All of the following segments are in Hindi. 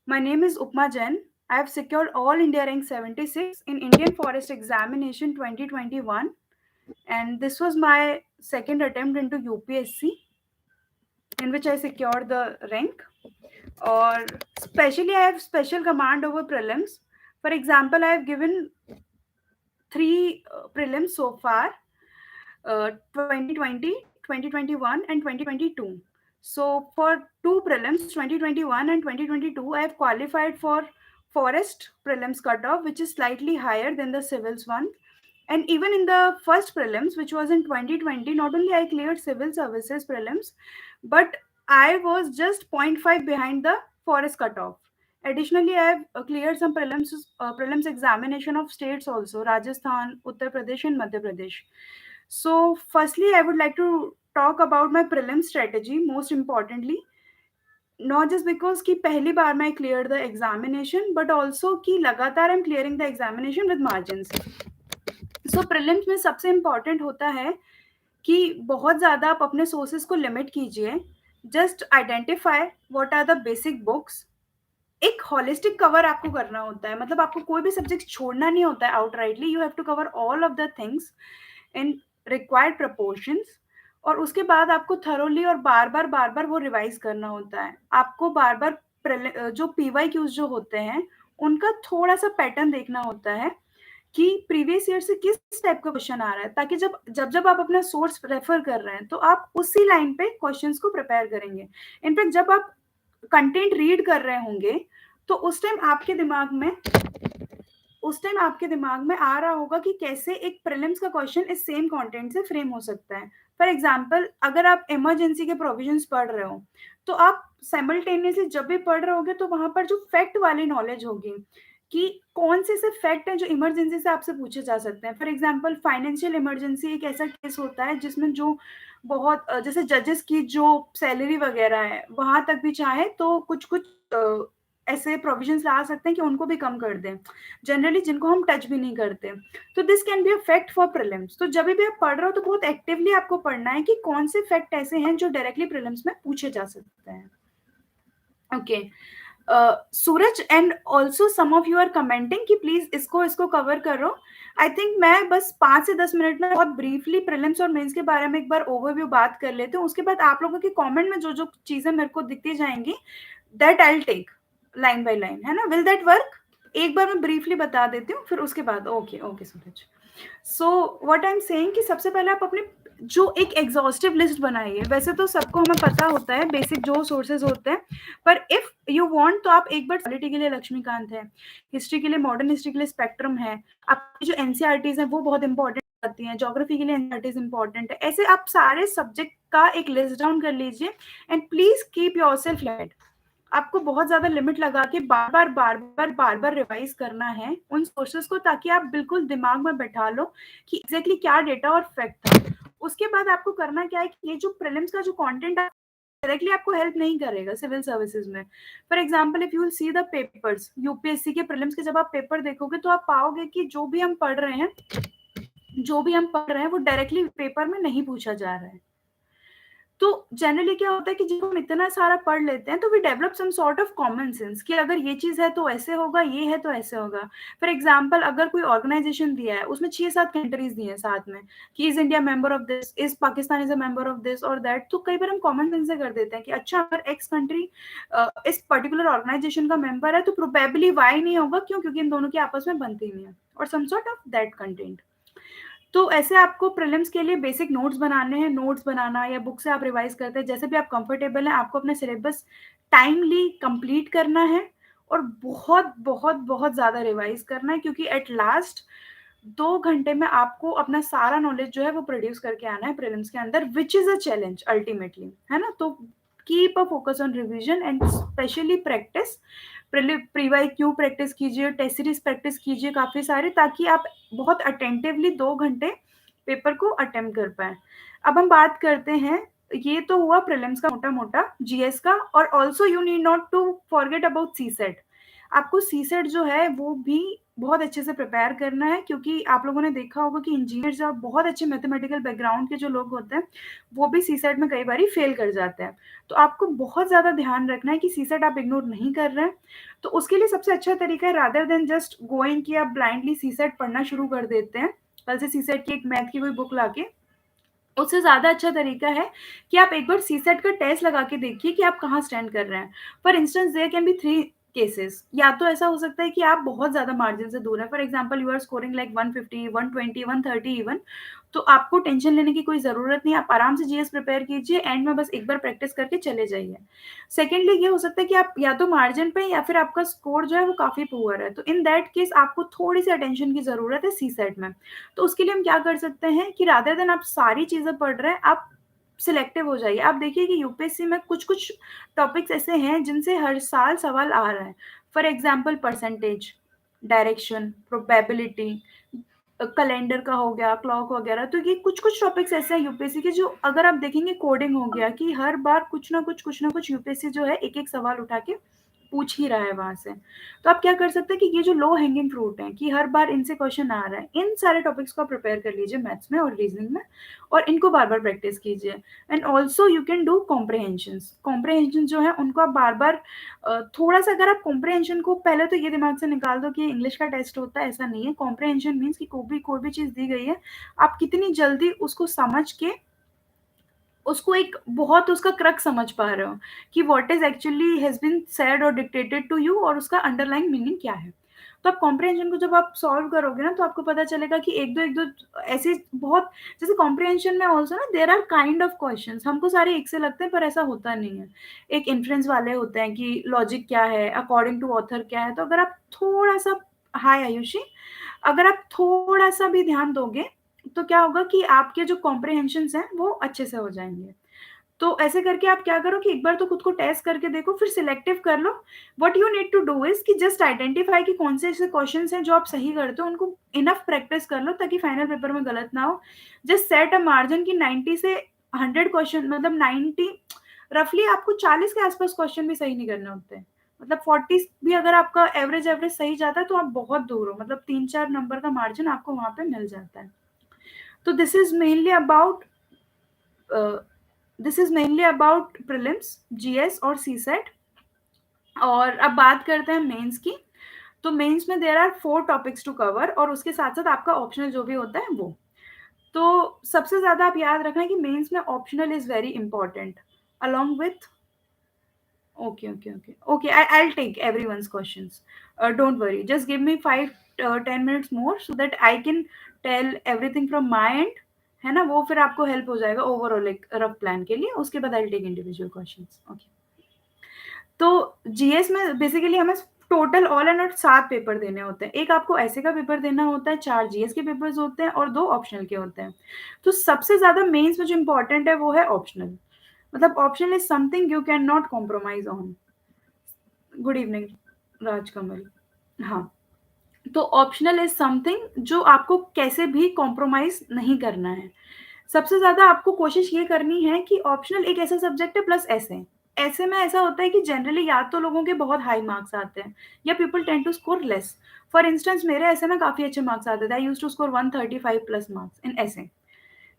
My name is Upma Jain. I have secured All India Rank 76 in Indian Forest Examination 2021, and this was my second attempt into UPSC, in which I secured the rank. Or specially, I have special command over prelims. For example, I have given three prelims so far: 2020, 2021, and 2022. So for two prelims, 2021 and 2022, I have qualified for forest prelims cutoff, which is slightly higher than the civils one. And even in the first prelims, which was in 2020, not only I cleared civil services prelims, but I was just zero point 0.5 behind the forest cutoff. Additionally, I have cleared some prelims examination of states also: Rajasthan, Uttar Pradesh, and Madhya Pradesh. So, firstly, I would like to talk about my prelim strategy. Most importantly, not just because कि पहली बार मैं cleared the examination, but also कि लगातार I'm clearing the examination with margins. So prelims में सबसे important होता है कि बहुत ज़्यादा आप अपने sources को limit कीजिए. Just identify what are the basic books. एक होलिस्टिक कवर आपको करना होता है, मतलब आपको कोई भी सब्जेक्ट छोड़ना नहीं होता है outrightly. You have to cover all of the things in required proportions. और उसके बाद आपको थरोली और बार बार वो रिवाइज करना होता है. आपको बार बार जो पीवाई क्यूज जो होते हैं उनका थोड़ा सा पैटर्न देखना होता है कि प्रीवियस ईयर से किस टाइप का क्वेश्चन आ रहा है, ताकि जब जब जब आप अपना सोर्स रेफर कर रहे हैं तो आप उसी लाइन पे क्वेश्चंस को प्रिपेयर करेंगे. इनफैक्ट जब आप कंटेंट रीड कर रहे होंगे तो उस टाइम आपके दिमाग में आ रहा होगा कि कैसे एक प्रीलिम्स का क्वेश्चन इस सेम कंटेंट से फ्रेम हो सकता है. फॉर एग्जांपल, अगर आप इमरजेंसी के प्रोविजंस पढ़ रहे हो तो आप साइमल्टेनियसली जब भी पढ़ रहे होगे तो वहां पर जो फैक्ट वाली नॉलेज होगी कि कौन से फैक्ट हैं जो इमरजेंसी से आपसे पूछे जा सकते हैं. फॉर एग्जांपल, फाइनेंशियल इमरजेंसी एक ऐसा केस होता है जिसमें जो बहुत जैसे जजेस की जो सैलरी वगैरह है वहां तक भी चाहे तो कुछ कुछ ऐसे प्रोविजंस ला सकते हैं कि उनको भी कम कर दें, जनरली जिनको हम टच भी नहीं करते. तो this can be a fact for prelims. तो जब भी आप पढ़ रहे हो तो बहुत एक्टिवली आपको पढ़ना है कि कौन से फैक्ट ऐसे हैं जो डायरेक्टली प्रीलिम्स में पूछे जा सकते हैं. Okay. Suraj and also some of you are commenting कि प्लीज इसको इसको कवर करो. आई थिंक मैं बस 5 से 10 मिनट में बहुत ब्रीफली प्रीलिम्स और मेंस के बारे में एक बार ओवरव्यू बात कर लेती हूँ. उसके बाद आप लोगों के कमेंट में जो जो चीजें मेरे को दिखती जाएंगी that I will take line by line, है ना. Will that work? एक बार मैं ब्रीफली बता देती हूँ, फिर उसके बाद okay okay Suraj. So what I am saying कि सबसे पहले आप अपने जो एक एग्जॉस्टिव लिस्ट बनाइए. वैसे तो सबको हमें पता होता है बेसिक जो सोर्सेज होते हैं, पर इफ यू वांट तो आप एक बार पॉलिटी के लिए लक्ष्मीकांत है, हिस्ट्री के लिए मॉडर्न हिस्ट्री के लिए स्पेक्ट्रम है, आपकी जो एनसीईआरटीज हैं वो बहुत इंपॉर्टेंट आती हैं, ज्योग्राफी के लिए एनसीईआरटीज इंपॉर्टेंट है. ऐसे आप सारे सब्जेक्ट का एक लिस्ट डाउन कर लीजिए and please keep yourself limited. आपको बहुत ज्यादा लिमिट लगा के बार बार रिवाइज करना है उन सोर्सेस को, ताकि आप बिल्कुल दिमाग में बैठा लो कि एग्जैक्टली क्या डेटा और फैक्ट था. उसके बाद आपको करना क्या है कि ये जो प्रीलिम्स का जो कंटेंट डायरेक्टली आपको हेल्प नहीं करेगा सिविल सर्विसेज में. For example, if you will see the papers, UPSC के प्रीलिम्स के जब आप पेपर देखोगे तो आप पाओगे कि जो भी हम पढ़ रहे हैं वो डायरेक्टली पेपर में नहीं पूछा जा रहा है. तो जनरली क्या होता है कि जब हम इतना सारा पढ़ लेते हैं तो we develop some sort of common sense कि अगर ये चीज है तो ऐसे होगा, ये है तो ऐसे होगा. फॉर एग्जांपल, अगर कोई ऑर्गेनाइजेशन दिया है उसमें 6-7 कंट्रीज दिए हैं साथ में कि is India member of this, is Pakistan is a member of this और दैट, तो कई बार हम कॉमन सेंस से कर देते हैं कि अच्छा अगर एक्स कंट्री इस पर्टिकुलर ऑर्गेनाइजेशन का मेंबर है तो प्रोबेबली वाई नहीं होगा. क्यों? क्योंकि इन दोनों की आपस में बनती नहीं है, और some sort of that content. तो ऐसे आपको प्रीलिम्स के लिए बेसिक नोट्स बनाने हैं. नोट्स बनाना या बुक से आप रिवाइज करते हैं, जैसे भी आप कंफर्टेबल हैं, आपको अपना सिलेबस टाइमली कंप्लीट करना है और बहुत बहुत बहुत ज्यादा रिवाइज करना है, क्योंकि एट लास्ट 2 घंटे में आपको अपना सारा नॉलेज जो है वो प्रोड्यूस करके आना है प्रीलिम्स के अंदर, which is a challenge ultimately, है ना. तो keep a focus on revision and specially practice. PY Q practice कीजिए, टेस्ट सीरीज प्रैक्टिस कीजिए काफी सारे, ताकि आप बहुत अटेंटिवली 2 घंटे पेपर को अटेम्प्ट कर पाए. अब हम बात करते हैं, ये तो हुआ प्रीलिम्स का मोटा मोटा जीएस का. और also you need not to forget about CSAT. आपको सी सेट जो है वो भी बहुत अच्छे से प्रिपेयर करना है, क्योंकि आप लोगों ने देखा होगा कि इंजीनियर्स और बहुत अच्छे मैथमेटिकल बैकग्राउंड के जो लोग होते हैं, वो भी सीसेट में कई बारी फेल कर जाते हैं। तो आपको बहुत ज़्यादा ध्यान रखना है कि सीसेट आप इग्नोर नहीं कर रहे हैं। तो उसके लिए सबसे अच्छा तरीका है, रादर देन जस्ट गोइंग कि आप ब्लाइंडली सीसेट पढ़ना शुरू कर देते हैं, कल से सीसेट की एक मैथ की कोई बुक लाके, उससे ज़्यादा अच्छा तरीका है कि आप एक बार सीसेट का टेस्ट लगा के देखिए कि आप कहाँ स्टैंड कर रहे हैं। For instance there can be 3 cases, या तो ऐसा हो सकता है कि आप बहुत ज़्यादा मार्जिन से दूर हैं, for example you are scoring like 150, 120, 130 even, तो आपको टेंशन लेने की कोई ज़रूरत नहीं है, आप आराम से जीएस प्रिपेयर कीजिए, एंड में बस एक बार प्रैक्टिस करके चले जाइए। सेकेंडली ये हो सकता है कि आप या तो मार्जिन पे या फिर आपका स्कोर जो है वो काफ़ी पुअर है, तो इन दैट केस आपको थोड़ी-सी अटेंशन की ज़रूरत है सीसेट में। तो उसके लिए हम क्या कर सकते हैं कि रादर देन आप सारी चीज़ें पढ़ रहे हैं, आप सिलेक्टिव हो जाइए। आप देखिए कि यूपीएससी में कुछ-कुछ टॉपिक्स ऐसे हैं जिनसे हर साल सवाल आ रहा है। For example percentage, direction, probability, calendar का हो गया, क्लॉक वगैरह, तो ये कुछ-कुछ टॉपिक्स ऐसे हैं यूपीएससी के, जो अगर आप देखेंगे कोडिंग हो गया, कि हर बार कुछ ना कुछ यूपीएससी जो है एक-एक सवाल उठा के पूछ ही रहा है वहाँ से। तो आप क्या कर सकते हैं कि ये जो लो हैंगिंग फ्रूट हैं, कि हर बार इनसे क्वेश्चन आ रहा है, इन सारे टॉपिक्स को आप प्रिपेयर कर लीजिए मैथ्स में और रीजनिंग में, और इनको बार-बार प्रैक्टिस कीजिए। And also you can do comprehensions. Comprehension जो है उनको आप बार-बार थोड़ा-सा, अगर आप कॉम्प्रिहेंशन को पहले तो ये दिमाग से निकाल दो कि इंग्लिश का टेस्ट होता है, ऐसा नहीं है। कॉम्प्रिहेंशन मीन्स कि कोई भी चीज़ दी गई है, आप कितनी जल्दी उसको समझ के उसको एक बहुत उसका क्रक्स समझ पा रहे हो, कि what is actually has been said और डिक्टेटेड टू यू, और उसका अंडरलाइंग मीनिंग क्या है। तो आप कॉम्प्रिहेंशन को जब आप सॉल्व करोगे ना, तो आपको पता चलेगा कि 1-2 ऐसे बहुत, जैसे कॉम्प्रिहेंशन में ऑल्सो ना there are kind of questions, हमको सारे एक से लगते हैं पर ऐसा होता नहीं है। एक इन्फ्रेंस वाले होते हैं कि लॉजिक क्या है, अकॉर्डिंग टू ऑथर क्या है, तो अगर आप थोड़ा-सा, हाय आयुषी, अगर आप थोड़ा-सा भी ध्यान दोगे, तो क्या होगा कि आपके जो कॉम्प्रिहेंशन्स हैं, वो अच्छे से हो जाएँगे। तो ऐसे करके आप क्या करो कि एक बार तो खुद को टेस्ट करके देखो, फिर सिलेक्टिव कर लो। What you need to do is कि जस्ट आइडेंटिफाई कि कौन से ऐसे क्वेश्चन्स हैं जो आप सही करते हो, उनको इनफ प्रैक्टिस कर लो ताकि फाइनल पेपर में गलत ना हो। जस्ट सेट अ मार्जिन कि 90 से 100 क्वेश्चन, मतलब 90, रफली आपको 40 के आस-पास क्वेश्चन भी सही नहीं करने होते हैं। मतलब 40 भी अगर आपका एवरेज सही जाता है, तो आप बहुत दूर हो, मतलब 3-4 नंबर का मार्जिन आपको वहाँ पे मिल जाता है। तो uh, this is mainly about prelims, GS और सीसेट। और अब बात करते हैं मेंस की। तो मेंस में there are 4 topics to cover, और उसके साथ-साथ आपका ऑप्शनल जो भी होता है वो। तो सबसे ज़्यादा आप याद रखना कि मेंस में optional is very important along with, okay, I'll take everyone's questions. Don't worry, just give me 5-10 minutes more so that I can tell everything from my end, है ना? वो फिर आपको हेल्प हो जाएगा ओवरऑल एक रफ प्लान के लिए, उसके बाद I take individual questions. Okay. तो जीएस में बेसिकली हमें total all and all 7 paper देने होते हैं। एक आपको ऐसे का पेपर देना होता है, 4 जीएस के पेपर्स होते हैं और 2 ऑप्शनल के होते हैं। तो सबसे ज़्यादा मेंस में जो इम्पोर्टेंट है वो है ऑप्शनल। मतलब optional is something you can not compromise on. Good evening Rajkamal. हाँ, तो ऑप्शनल इज़ समथिंग जो आपको कैसे भी कॉम्प्रोमाइज़ नहीं करना है। सबसे ज़्यादा आपको कोशिश ये करनी है कि ऑप्शनल एक ऐसा सब्जेक्ट है प्लस ऐसे। ऐसे में ऐसा होता है कि जनरली या तो लोगों के बहुत हाई मार्क्स आते हैं या people tend to score less. For instance मेरे ऐसे में काफ़ी अच्छे मार्क्स आते थे। I used to score 135 plus marks in essay.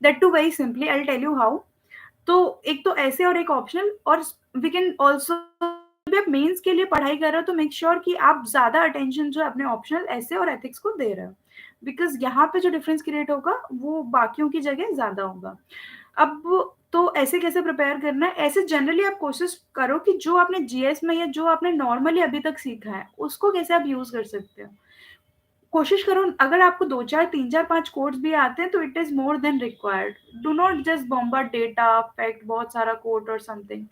That too very simply I will tell you how. तो एक तो ऐसे और एक ऑप्शनल, और वी कैन ऑल्सो, जब आप मेंस के लिए पढ़ाई कर रहे हो तो मेक श्योर कि आप ज़्यादा अटेंशन जो है अपने ऑप्शनल ऐसे और एथिक्स को दे रहे हो, बिकॉज़ यहाँ पे जो डिफरेंस क्रिएट होगा वो बाकियों की जगह ज़्यादा होगा। अब तो ऐसे कैसे प्रिपेयर करना है? ऐसे जनरली आप कोशिश करो कि जो आपने जीएस में या जो आपने नॉर्मली अभी तक सीखा है, उसको कैसे आप यूज़ कर सकते हो। कोशिश करो, अगर आपको 2-4, 3-4, 5 कोड्स भी आते हैं तो it is more than required. Do not just bombard data, fact, बहुत सारा कोड और समथिंग।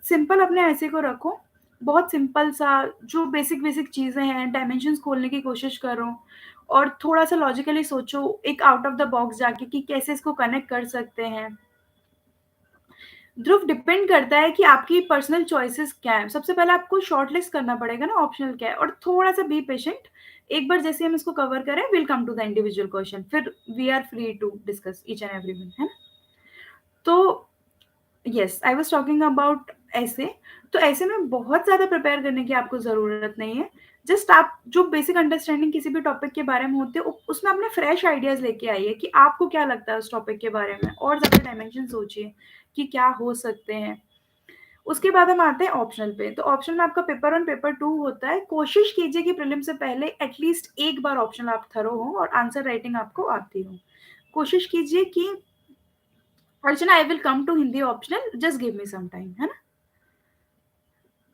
सिंपल अपने ऐसे को रखो, बहुत सिंपल सा, जो बेसिक चीज़ें हैं, डायमेंशंस खोलने की कोशिश करो और थोड़ा-सा लॉजिकली सोचो, एक आउट ऑफ द बॉक्स जाके कि कैसे इसको कनेक्ट कर सकते हैं। ध्रुव, डिपेंड करता है कि आपकी पर्सनल चॉइसेस क्या है। सबसे पहले आपको शॉर्टलिस्ट करना पड़ेगा ना ऑप्शनल क्या है, और थोड़ा-सा बी पेशेंट। एक बार जैसे हम इसको कवर करें, will come to the individual question, फिर we are free to discuss each and everyone, है ना? तो yes, I was talking about essay, तो ऐसे में बहुत ज़्यादा प्रिपेयर करने की आपको ज़रूरत नहीं है। जस्ट आप जो बेसिक अंडरस्टैंडिंग किसी भी टॉपिक के बारे में होती है, उसमें अपने फ्रेश आइडियाज़ लेके आइए कि आपको क्या लगता है उस टॉपिक के बारे में, और ज़्यादा डायमेंशन सोचिए कि क्या हो सकते हैं। उसके बाद हम आते हैं ऑप्शनल पे। तो ऑप्शनल में आपका पेपर 1, पेपर 2 होता है। कोशिश कीजिए कि प्रीलिम से पहले एटलीस्ट एक बार ऑप्शनल आप थरो हो और आंसर राइटिंग आपको आती हो। कोशिश कीजिए कि Archana, I will come to Hindi optional, just give me some time, है ना?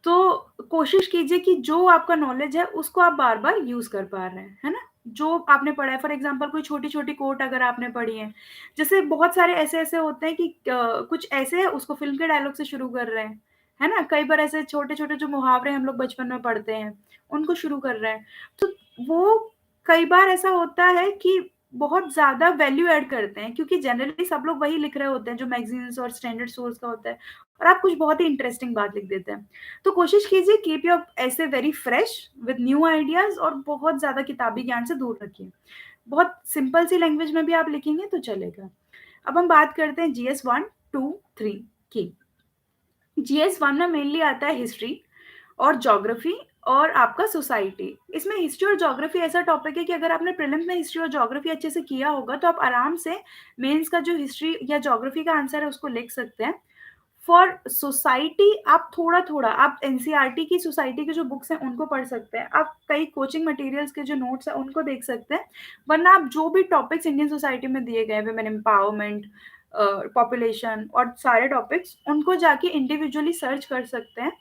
तो कोशिश कीजिए कि जो आपका नॉलेज है उसको आप बार-बार यूज़ कर पा रहे हैं, है ना? जो आपने पढ़ा है, फॉर एग्ज़ाम्पल कोई छोटी-छोटी कोट अगर आपने पढ़ी है, जैसे बहुत सारे ऐसे-ऐसे होते हैं कि कुछ ऐसे है उसको फ़िल्म के डायलॉग से शुरू कर रहे हैं, है ना? कई बार ऐसे छोटे-छोटे जो मुहावरे हम लोग बचपन में पढ़ते हैं, उनको शुरू कर रहे हैं। तो वो कई बार ऐसा होता है कि बहुत ज़्यादा वैल्यू ऐड करते हैं, क्योंकि जनरली सब लोग वही लिख रहे होते हैं जो मैगज़ीन्स और स्टैंडर्ड सोर्स का होता है, और आप कुछ बहुत ही इंटरेस्टिंग बात लिख देते हैं। तो कोशिश कीजिए कीप योर ऐसे very fresh with new ideas, और बहुत ज़्यादा किताबी ज्ञान से दूर रखिए। बहुत सिंपल सी लैंग्वेज में भी आप लिखेंगे तो चलेगा। अब हम बात करते हैं जीएस 1, 2, 3 की। जीएस 1 में मेनली आता है हिस्ट्री और ज्योग्राफी और आपका सोसाइटी। इसमें हिस्ट्री और ज्योग्राफी ऐसा टॉपिक है कि अगर आपने प्रीलिम्स में हिस्ट्री और ज्योग्राफी अच्छे से किया होगा, तो आप आराम से मेंस का जो हिस्ट्री या ज्योग्राफी का आंसर है उसको लिख सकते हैं। फॉर सोसाइटी आप थोड़ा-थोड़ा आप एनसीईआरटी की सोसाइटी की जो बुक्स हैं उनको पढ़ सकते हैं। आप कई कोचिंग मटेरियल्स के जो नोट्स हैं उनको देख सकते हैं। वरना आप जो भी टॉपिक्स इंडियन सोसाइटी में दिए गए हैं, वुमेन एम्पावरमेंट, पॉपुलेशन और सारे टॉपिक्स, उनको जाके इंडिविजुअली सर्च कर सकते हैं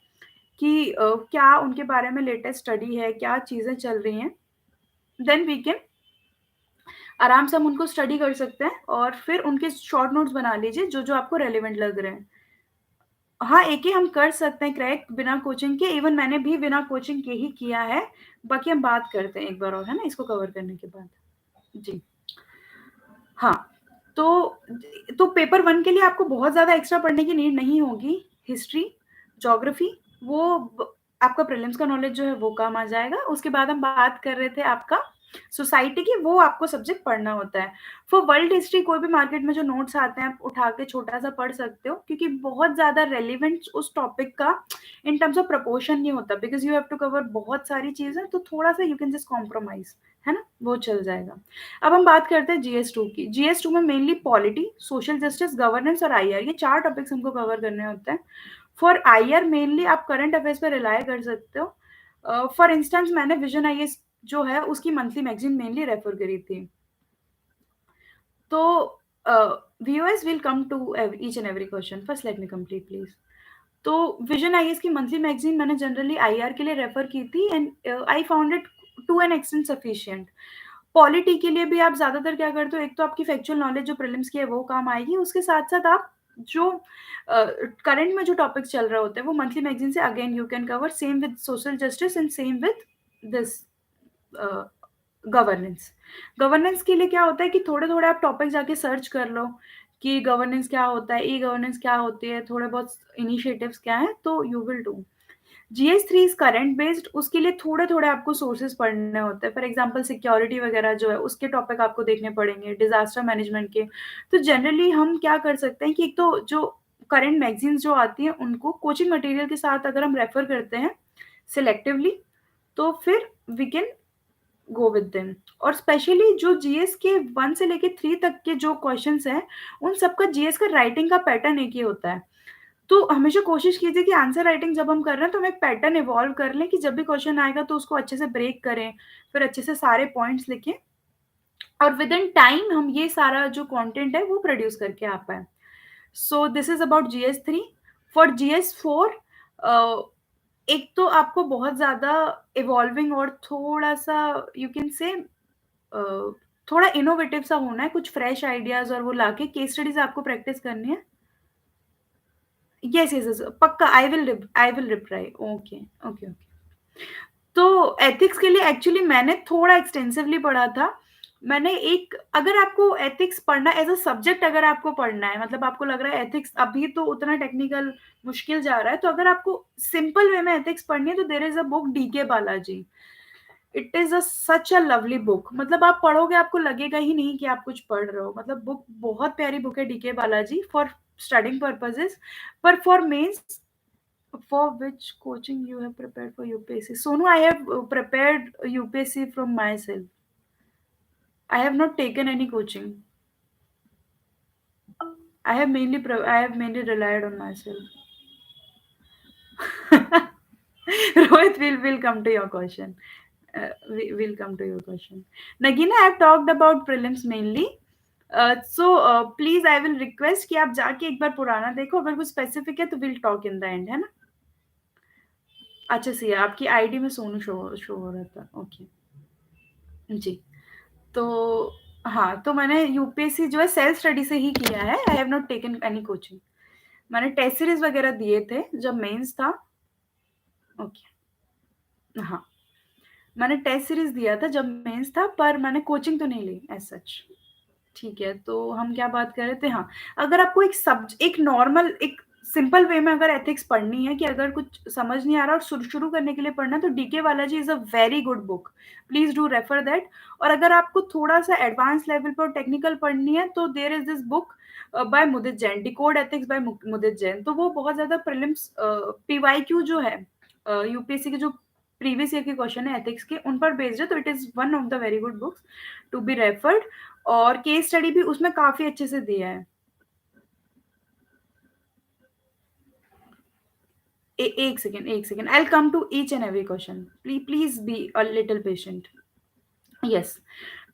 कि क्या उनके बारे में लेटेस्ट स्टडी है, क्या चीज़ें चल रही हैं। देन वी कैन आराम से हम उनको स्टडी कर सकते हैं और फिर उनके शॉर्ट नोट्स बना लीजिए जो-जो आपको रेलेवेंट लग रहे हैं। हाँ, एक ही हम कर सकते हैं क्रैक बिना कोचिंग के, इवन मैंने भी बिना कोचिंग के ही किया है। बाकी हम बात करते हैं एक बार और, है ना? इसको कवर करने के बाद। जी। हाँ, तो पेपर 1 के लिए आपको बहुत ज़्यादा एक्स्ट्रा पढ़ने की नीड नहीं होगी। हिस्ट्री, ज्योग्राफी, वो आपका प्रीलिम्स का नॉलेज जो है वो काम आ जाएगा। उसके बाद हम बात कर रहे थे आपका सोसाइटी की, वो आपको सब्जेक्ट पढ़ना होता है। फॉर वर्ल्ड हिस्ट्री कोई भी मार्केट में जो नोट्स आते हैं आप उठा के छोटा-सा पढ़ सकते हो, क्योंकि बहुत ज़्यादा रेलेवेंट उस टॉपिक का इन टर्म्स ऑफ प्रोपोर्शन नहीं होता, because you have to cover बहुत सारी चीज़ें, तो थोड़ा-सा यू कैन जस्ट कॉम्प्रोमाइज़, है ना? वो चल जाएगा। अब हम बात करते हैं जीएस 2 की। जीएस 2 में mainly polity, social justice, governance और आईआर, ये 4 टॉपिक्स हमको कवर करने होते हैं। फॉर आईआर मेनली आप करंट अफेयर्स पे रिलाय कर सकते हो। फॉर इंस्टेंस मैंने विजन आईएएस जो है उसकी मंथली मैगज़ीन मेनली रेफर करी थी। तो viewers will come to each and every question. First let me complete please. तो विजन आईएएस की मंथली मैगज़ीन मैंने जनरली आईआर के लिए रेफर की थी, and I found it to an extent sufficient. Polity के लिए भी आप ज़्यादातर क्या करते हो, एक तो आपकी फैक्चुअल नॉलेज जो प्रीलिम्स की है वो काम आएगी, उसके साथ-साथ आप जो करंट में जो टॉपिक्स चल रहे होते हैं वो मंथली मैगज़ीन से again you can cover, same with social justice and same with this a, governance. Governance के लिए क्या होता है कि थोड़े-थोड़े आप टॉपिक जाके सर्च कर लो कि गवर्नेंस क्या होता है, ई-गवर्नेंस क्या होती है, थोड़े बहुत इनिशिएटिव्स क्या हैं, तो you will do. GS 3 is current based, उसके लिए थोड़े-थोड़े आपको सोर्सेज़ पढ़ने होते हैं। फॉर एग्ज़ाम्पल सिक्योरिटी वगैरह जो है, उसके टॉपिक आपको देखने पड़ेंगे, डिज़ास्टर मैनेजमेंट के। तो जनरली हम क्या कर सकते हैं कि एक तो जो करंट मैगज़ीन्स जो आती हैं, उनको कोचिंग मटेरियल के साथ अगर हम रेफ़र करते हैं सिलेक्टिवली, तो फिर we can go with them. और स्पेशली जो जीएस के 1 से लेके 3 तक के जो क्वेश्चन्स हैं, उन सबका जीएस का राइटिंग का पैटर्न एक ही होता है। तो हमेशा कोशिश कीजिए कि आंसर राइटिंग जब हम कर रहे हैं तो हम एक पैटर्न इवॉल्व कर लें कि जब भी क्वेश्चन आएगा तो उसको अच्छे से ब्रेक करें, फिर अच्छे से सारे पॉइंट्स लिखें और विदिन टाइम हम ये सारा जो कंटेंट है वो प्रोड्यूस करके आ पाएँ। सो this is about GS 3। For GS 4 एक तो आपको बहुत ज़्यादा इवॉल्विंग और थोड़ा-सा यू कैन से थोड़ा इनोवेटिव सा होना है, कुछ फ्रेश आइडियाज़ और वो लाके केस स्टडीज़ आपको प्रैक्टिस करनी है। येस, येस, येस, पक्का I will reply. Okay, okay, okay. तो एथिक्स के लिए एक्चुअली मैंने थोड़ा एक्सटेंसिवली पढ़ा था। मैंने एक अगर आपको एथिक्स पढ़ना एज़ अ सब्जेक्ट अगर आपको पढ़ना है, मतलब आपको लग रहा है एथिक्स अभी तो उतना टेक्निकल मुश्किल जा रहा है, तो अगर आपको सिंपल वे में एथिक्स पढ़नी है तो there is a book DK Balaji. It is such a lovely book, मतलब आप पढ़ोगे आपको लगेगा ही नहीं कि आप कुछ पढ़ रहे हो। मतलब बुक बहुत प्यारी बुक है DK Balaji for studying purposes, पर for mains For which coaching you have prepared for UPSC? Sonu, I have prepared UPSC from myself. I have not taken any coaching. I have mainly relied on myself. Rohit, will come to your question. We will come to your question. Nagina, I have talked about prelims mainly. Please, I will request कि आप जाके एक बार पुराना देखो, अगर कुछ स्पेसिफिक है तो will talk in the end, है ना? अच्छा सी है, आपकी आईडी में सोनू शो हो रहा था, ओके जी। तो हाँ, तो मैंने यूपीएससी जो है सेल्फ स्टडी से ही किया है, आई have not taken any coaching. मैंने टेस्ट सीरीज वगैरह दिए थे जब मेंस था। ओके, हाँ, मैंने टेस्ट सीरीज दिया था जब मेंस था, पर मैंने कोचिंग तो नहीं ली एज सच। ठीक है, तो हम क्या बात कर रहे थे? हाँ, अगर आपको एक नॉर्मल, एक सिंपल वे में अगर एथिक्स पढ़नी है, कि अगर कुछ समझ नहीं आ रहा और शुरू करने के लिए पढ़ना है, तो DK Balaji is a very good book. Please do refer that. और अगर आपको थोड़ा-सा एडवांस लेवल पर टेक्निकल पढ़नी है, तो there is this book by Mudit Jain, decode ethics by Mudit Jain. तो वो बहुत ज़्यादा प्रीलिम्स पीवाईक्यू जो है यूपीएससी के जो प्रीवियस ईयर के क्वेश्चन है एथिक्स के, उन पर बेस्ड है, तो it is one of the very good books to be referred. और केस स्टडी भी उसमें काफ़ी अच्छे से दिया है। एक सेकेंड, एक second, I will come to each and every question. Please be a little patient. Yes,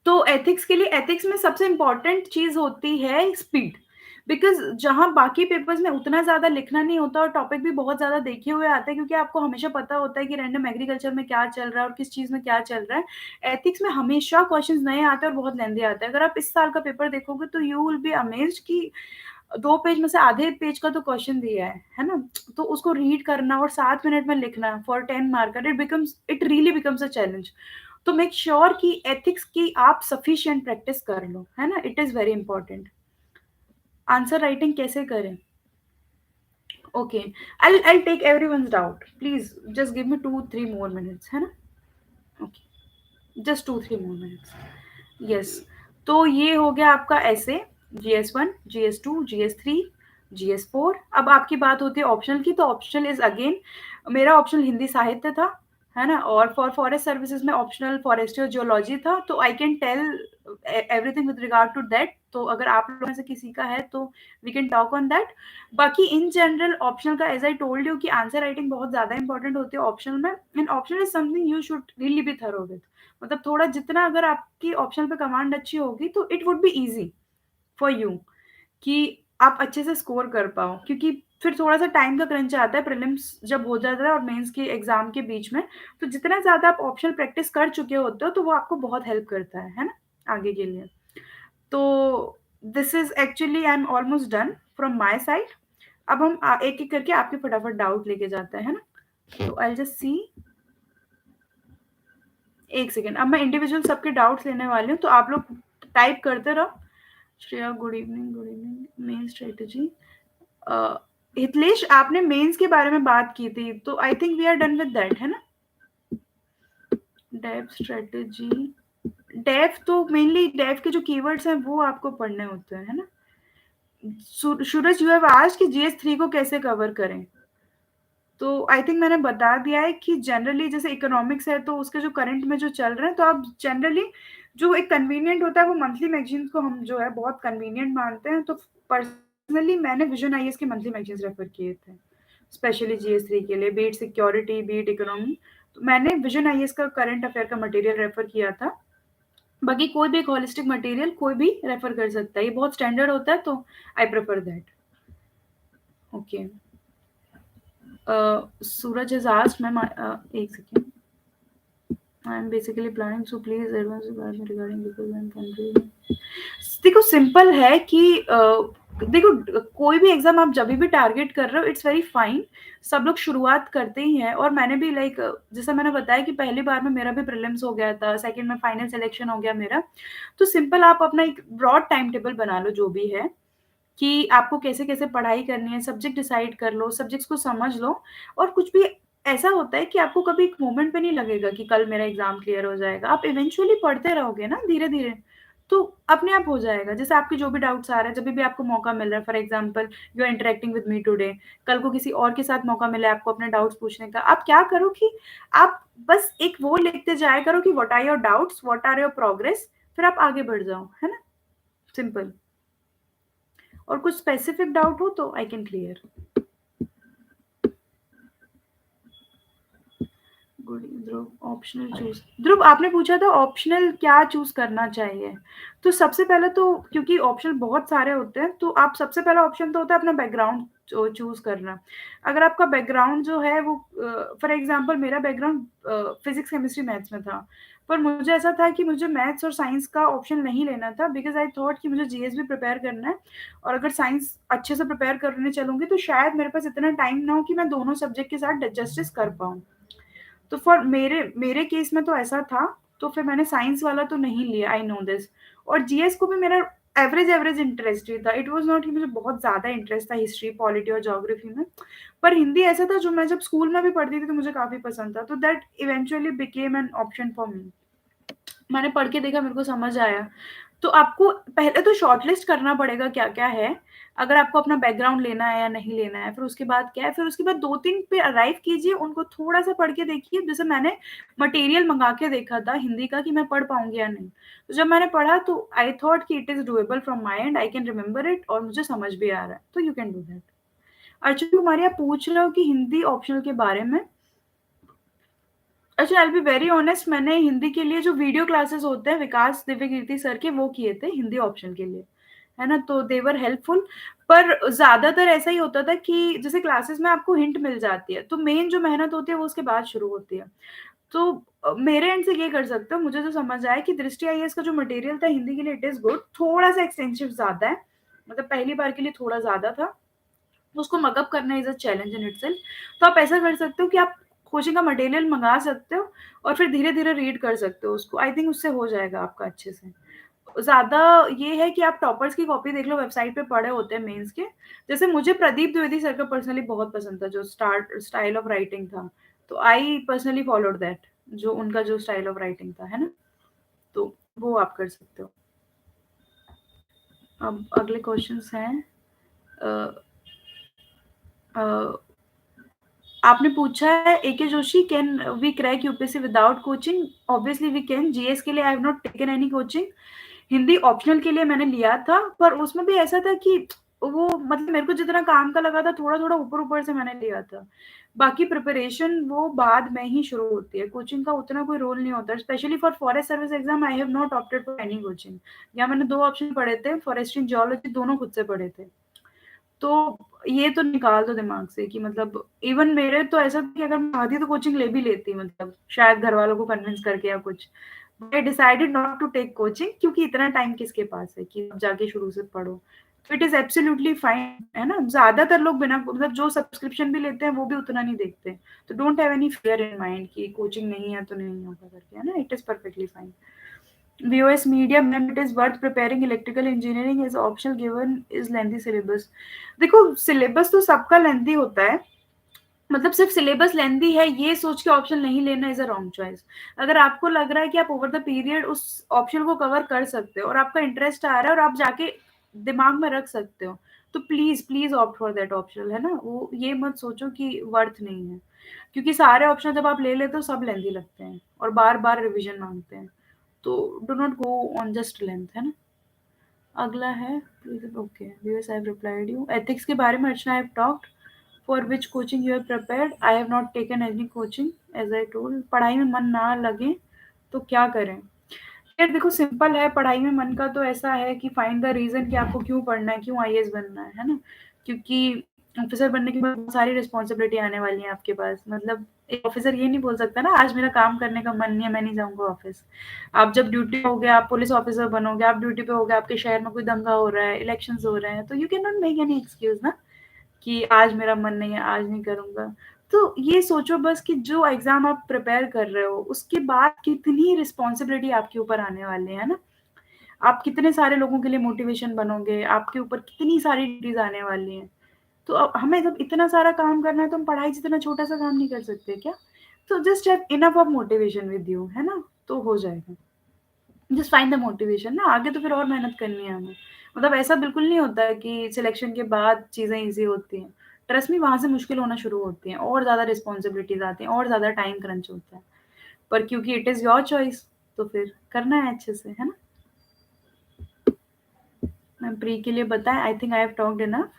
तो एथिक्स के लिए, एथिक्स में सबसे इंपॉर्टेंट चीज़ होती है स्पीड। बिकॉज़ जहाँ बाकी पेपर्स में उतना ज़्यादा लिखना नहीं होता और टॉपिक भी बहुत ज़्यादा देखे हुए आते हैं, क्योंकि आपको हमेशा पता होता है कि रैंडम एग्रीकल्चर में क्या चल रहा है और किस चीज़ में क्या चल रहा है। एथिक्स में हमेशा क्वेश्चंस नए आते हैं और बहुत लेंदी आते हैं। अगर आप इस साल का पेपर देखोगे तो यू विल बी अमेज्ड कि 2 पेज में से आधे पेज का तो क्वेश्चन दिया है ना? तो उसको रीड करना और 7 मिनट में लिखना for 10 marker, it really becomes a challenge. तो मेक श्योर कि एथिक्स की आप सफिशिएंट प्रैक्टिस कर लो, है ना? It is very important. Answer writing कैसे करें? Okay, I will take everyone's doubt. Please just give me 2-3 more minutes, है ना? Okay, just 2-3 more minutes. Yes, तो ये हो गया आपका ऐसे GS1, GS2, GS3, GS4। अब आपकी बात होती है ऑप्शनल की, तो ऑप्शनल इज अगेन, मेरा ऑप्शनल हिंदी साहित्य था, है ना? और फॉर फॉरेस्ट सर्विसेज में ऑप्शनल फॉरेस्ट्री और जियोलॉजी था। तो I can tell everything with regard to that. तो अगर आप लोगों में से किसी का है तो we can talk on that. बाकी इन जनरल ऑप्शनल का, एज आई टोल्ड यू, कि आंसर राइटिंग बहुत ज़्यादा इंपॉर्टेंट होती है ऑप्शनल में, and optional is something you should really be thorough with. मतलब थोड़ा जितना अगर आपकी ऑप्शन पे कमांड अच्छी होगी, तो it would be easy for you कि आप अच्छे से स्कोर कर पाओ, क्योंकि फिर थोड़ा-सा टाइम का क्रंच आता है प्रीलिम्स जब हो जाता है और मेंस के एग्ज़ाम के बीच में। तो जितना ज़्यादा आप ऑप्शनल प्रैक्टिस कर चुके होते हो, तो वो आपको बहुत हेल्प करता है ना? आगे के लिए। तो this is actually I am almost done from my side. अब हम एक-एक करके आपके फटाफट डाउट लेके जाते हैं, है ना? तो आई विल जस्ट सी। एक सेकंड, अब मैं इंडिविजुअल सबके डाउट्स लेने वाली हूँ, तो आप लोग टाइप करते रहो। Shreya, good evening, good evening. Main strategy, Hitlesh, आपने मेंस के बारे में बात की थी, तो I think we are done with that, है ना? डेव स्ट्रेटजी, डेव तो मेनली डेव के जो कीवर्ड्स हैं वो आपको पढ़ने होते हैं, है ना? सूरज, यू हैव आस्क्ड कि GS3 को कैसे कवर करें। तो आई थिंक मैंने बता दिया है कि जनरली जैसे इकोनॉमिक्स है, तो उसके जो करंट में जो चल रहे हैं, तो आप जनरली जो एक कन्वीनिएंट होता है, वो मंथली मैगज़ीन्स को हम जो है बहुत कन्वीनिएंट मानते हैं। तो पर्सनली मैंने विजन आईएएस के मंथली मैगज़ीन्स रेफ़र किए थे, स्पेशली GS3 के लिए, B it security, B it economy. तो मैंने विजन आईएएस का करंट अफेयर का मटेरियल रेफ़र किया था। बाकी कोई भी एक होलिस्टिक मटेरियल कोई भी रेफ़र कर सकता है। ये बहुत स्टैंडर्ड होता है, तो I prefer that. Okay. Suraj has asked, ma'am, एक second. I am basically planning, so please advance guide me regarding because I am confused. देखो सिंपल है कि देखो कोई भी एग्जाम आप जब भी टारगेट कर रहे हो, इट्स वेरी फाइन। सब लोग शुरुआत करते ही हैं, और मैंने भी लाइक जैसा मैंने बताया कि पहली बार में मेरा भी प्रीलिम्स हो गया था, सेकंड में फाइनल सिलेक्शन हो गया मेरा। तो सिंपल आप अपना एक ब्रॉड टाइम टेबल बना लो जो भी है, कि आपको कैसे-कैसे पढ़ाई करनी है, सब्जेक्ट डिसाइड कर लो, सब्जेक्ट्स को समझ लो। और कुछ भी ऐसा होता है कि आपको कभी एक मोमेंट पे नहीं लगेगा कि कल मेरा एग्ज़ाम क्लियर हो जाएगा। आप इवेंचुअली पढ़ते रहोगे ना धीरे-धीरे, तो अपने आप हो जाएगा। जैसे आपके जो भी डाउट्स आ रहे हैं, जभी भी आपको मौका मिल रहा है, for example you are interacting with me today, कल को किसी और के साथ मौका मिला है आपको अपने डाउट्स पूछने का, आप क्या करो कि आप बस एक वो लिखते जाया करो कि what are your doubts, what are your progress, फिर आप आगे बढ़ जाओ, है ना? सिंपल। और कुछ स्पेसिफिक डाउट हो तो I can clear. Good Dhruv, optional choose, Dhruv आपने पूछा था ऑप्शनल क्या चूज करना चाहिए। तो सबसे पहले तो, क्योंकि ऑप्शन बहुत सारे होते हैं, तो आप सबसे पहला ऑप्शन तो होता है अपना बैकग्राउंड चूज करना। अगर आपका बैकग्राउंड जो है वो, फॉर एग्जांपल मेरा बैकग्राउंड फिजिक्स केमिस्ट्री मैथ्स में था, पर मुझे ऐसा था कि मुझे मैथ्स और साइंस का ऑप्शन नहीं लेना था, बिकॉज आई थॉट कि मुझे जीएस भी प्रिपेयर करना है, और अगर साइंस अच्छे से प्रिपेयर करने चलूंगी तो शायद मेरे पास इतना टाइम ना हो कि मैं दोनों सब्जेक्ट के साथ जस्टिस कर पाऊँ। तो फॉर मेरे मेरे केस में तो ऐसा था, तो फिर मैंने साइंस वाला तो नहीं लिया, आई नो दिस। और जीएस को भी मेरा एवरेज एवरेज इंटरेस्ट ही था, इट वाज नॉट कि मुझे बहुत ज़्यादा इंटरेस्ट था हिस्ट्री, पॉलिटी और ज्योग्राफी में। पर हिंदी ऐसा था जो मैं जब स्कूल में भी पढ़ती थी तो मुझे काफ़ी पसंद था, तो that eventually became an option for me. मैंने पढ़ के देखा, मेरे को समझ आया। तो आपको पहले तो शॉर्टलिस्ट करना पड़ेगा क्या-क्या है, अगर आपको अपना बैकग्राउंड लेना है या नहीं लेना है। फिर उसके बाद क्या है, फिर उसके बाद 2-3 पे अराइव कीजिए, उनको थोड़ा-सा पढ़ के देखिए। जैसे मैंने मटेरियल मँगा के देखा था हिंदी का कि मैं पढ़ पाऊँगी या नहीं। तो जब मैंने पढ़ा तो आई थॉट कि it is doable from my and, I can remember it और मुझे समझ भी आ रहा है। तो you can do that. Archana Kumari, आप पूछ रहे हो कि हिंदी ऑप्शनल के बारे में। अच्छा, I will be very honest, मैंने हिंदी के लिए जो वीडियो क्लासेस होते हैं विकास दिव्यकीर्ति सर के, वो किए थे हिंदी ऑप्शन के लिए, है ना? तो दे वर हेल्पफुल। पर ज़्यादातर ऐसा ही होता था कि जैसे क्लासेस में आपको हिंट मिल जाती है, तो मेन जो मेहनत होती है वो उसके बाद शुरू होती है। तो मेरे एंड से ये कर सकते हो, मुझे जो समझ आया कि दृष्टि आईएएस का जो मटेरियल था हिंदी के लिए इट इज़ गुड, थोड़ा-सा एक्सटेंसिव ज़्यादा है, मतलब पहली बार के लिए थोड़ा ज़्यादा था। उसको मगअप करना is a challenge in itself. तो आप ऐसा कर सकते हो कि आप कोचिंग का मटेरियल मँगा सकते हो और फिर धीरे-धीरे रीड कर सकते हो उसको। आई थिंक उससे हो जाएगा आपका अच्छे से। ज़्यादा ये है कि आप टॉपर्स की कॉपी देख लो, वेबसाइट पे पड़े होते हैं मेंस के। जैसे मुझे प्रदीप द्विवेदी सर का पर्सनली बहुत पसंद था, जो स्टाइल ऑफ राइटिंग था। तो आई पर्सनली फॉलोड दैट, जो उनका जो स्टाइल ऑफ राइटिंग था, है ना? तो वो आप कर सकते हो। अब अगले क्वेश्चन्स हैं। अ अ आपने पूछा है AK Joshi, can we crack UPSC without coaching? Obviously we can. GS के लिए I have not taken any coaching. Hindi optional के लिए मैंने लिया था, पर उसमें भी ऐसा था कि वो, मतलब मेरे को जितना काम का लगा था थोड़ा-थोड़ा ऊपर-ऊपर से मैंने लिया था। बाकी प्रिपरेशन वो बाद में ही शुरू होती है, कोचिंग का उतना कोई रोल नहीं होता। Specially for forest service exam I have not opted for any coaching. यहाँ मैंने 2 ऑप्शन पढ़े थे, फॉरेस्ट्री एंड जियोलॉजी, दोनों खुद से पढ़े थे। तो ये तो निकाल दो दिमाग से कि मतलब इवन मेरे तो ऐसा था कि अगर मैं चाहती तो कोचिंग ले भी लेती, मतलब शायद घर वालों को कन्विंस करके या कुछ। I decided not to take coaching, क्योंकि इतना टाइम किसके पास है कि जाके शुरू से पढ़ो। तो इट इज़ एब्सोल्युटली फाइन, है ना? ज़्यादातर लोग बिना, मतलब जो सब्सक्रिप्शन भी लेते हैं वो भी उतना नहीं देखते। तो don't have any fear in mind कि कोचिंग नहीं है तो नहीं होगा करके, है ना? It is perfectly fine. VOS medium and it is worth preparing electrical engineering is optional given is lengthy syllabus। देखो सिलेबस तो सबका लेंथी होता है, मतलब सिर्फ सिलेबस लेंथी है ये सोच के ऑप्शन नहीं लेना इज अ रॉन्ग चॉइस। अगर आपको लग रहा है कि आप ओवर द पीरियड उस ऑप्शन को कवर कर सकते हो और आपका इंटरेस्ट आ रहा है और आप जाके दिमाग में रख सकते हो, तो please please opt for that option, है ना? वो ये मत सोचो कि वर्थ नहीं है, क्योंकि सारे ऑप्शन जब आप ले लेते हो सब लेंथी लगते हैं और बार बार रिविजन मांगते हैं। तो do not go on just length, है ना? अगला है, okay viewers I have replied you. Ethics के बारे में Archana, I have talked. For which coaching you have prepared? I have not taken any coaching, as I told. पढ़ाई में मन ना लगे तो क्या करें? यार देखो सिंपल है, पढ़ाई में मन का तो ऐसा है कि फाइंड द रीजन कि आपको क्यों पढ़ना है, क्यों आईएएस बनना है ना? क्योंकि ऑफिसर बनने के बाद बहुत सारी रिस्पॉन्सिबिलिटी आने वाली है आपके पास। मतलब एक ऑफिसर ये नहीं बोल सकता ना आज मेरा काम करने का मन नहीं है, मैं नहीं जाऊंगा ऑफिस। आप जब ड्यूटी पे होगे, आप पुलिस ऑफिसर बनोगे, आप ड्यूटी पे होगे, आपके शहर में कोई दंगा हो रहा है, इलेक्शंस हो रहे हैं, तो you can not make any excuse ना कि आज मेरा मन नहीं है, आज नहीं करूँगा। तो ये सोचो बस कि जो एग्ज़ाम आप प्रिपेयर कर रहे हो, उसके बाद कितनी रिस्पॉन्सिबिलिटी आपके ऊपर आने वाली है ना? आप कितने सारे लोगों के लिए मोटिवेशन बनोगे, आपके ऊपर कितनी सारी ड्यूटीज़ आने वाली हैं। तो अब हमें जब इतना सारा काम करना है, तो हम पढ़ाई जितना छोटा-सा काम नहीं कर सकते क्या? तो just have enough of motivation with you, है ना? तो हो जाएगा। जस्ट फाइंड द मोटिवेशन ना, आगे तो फिर और मेहनत करनी है हमें। मतलब ऐसा बिल्कुल नहीं होता है कि सिलेक्शन के बाद चीज़ें ईज़ी होती हैं। ट्रस्ट मी, वहाँ से मुश्किल होना शुरू होती हैं और ज़्यादा रिस्पॉन्सिबिलिटीज़ आती हैं और ज़्यादा टाइम क्रंच होता है। पर क्योंकि इट इज़ योर चॉइस, तो फिर करना है अच्छे से, है ना? मैम प्री के लिए बताएँ, आई think I have talked enough.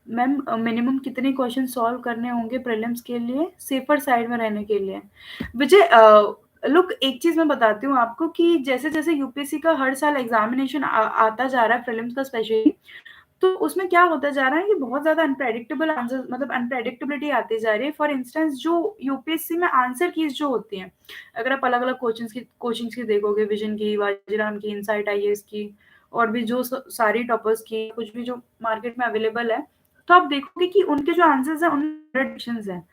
Ma'am minimum कितने क्वेश्चन सॉल्व करने होंगे प्रीलिम्स के लिए, सेफर साइड में रहने के लिए? विजय लुक, एक चीज़ मैं बताती हूँ आपको कि जैसे-जैसे यूपीएससी का हर साल एग्ज़ामिनेशन आता जा रहा है प्रीलिम्स का स्पेशली, तो उसमें क्या होता जा रहा है कि बहुत ज़्यादा अनप्रेडिक्टेबल आंसर, मतलब अनप्रेडिक्टेबिलिटी आती जा रही है। फॉर इंस्टेंस जो यूपीएससी में आंसर कीज़ जो होती हैं, अगर आप अलग-अलग कोचिंग्स की देखोगे, विजन की, वाजीराम की, इनसाइट आईएएस की और भी जो सारी टॉपर्स की, कुछ भी जो मार्केट में अवेलेबल है, तो आप देखोगे कि उनके जो आंसर्स हैं उनमें प्रेडिक्शंस हैं।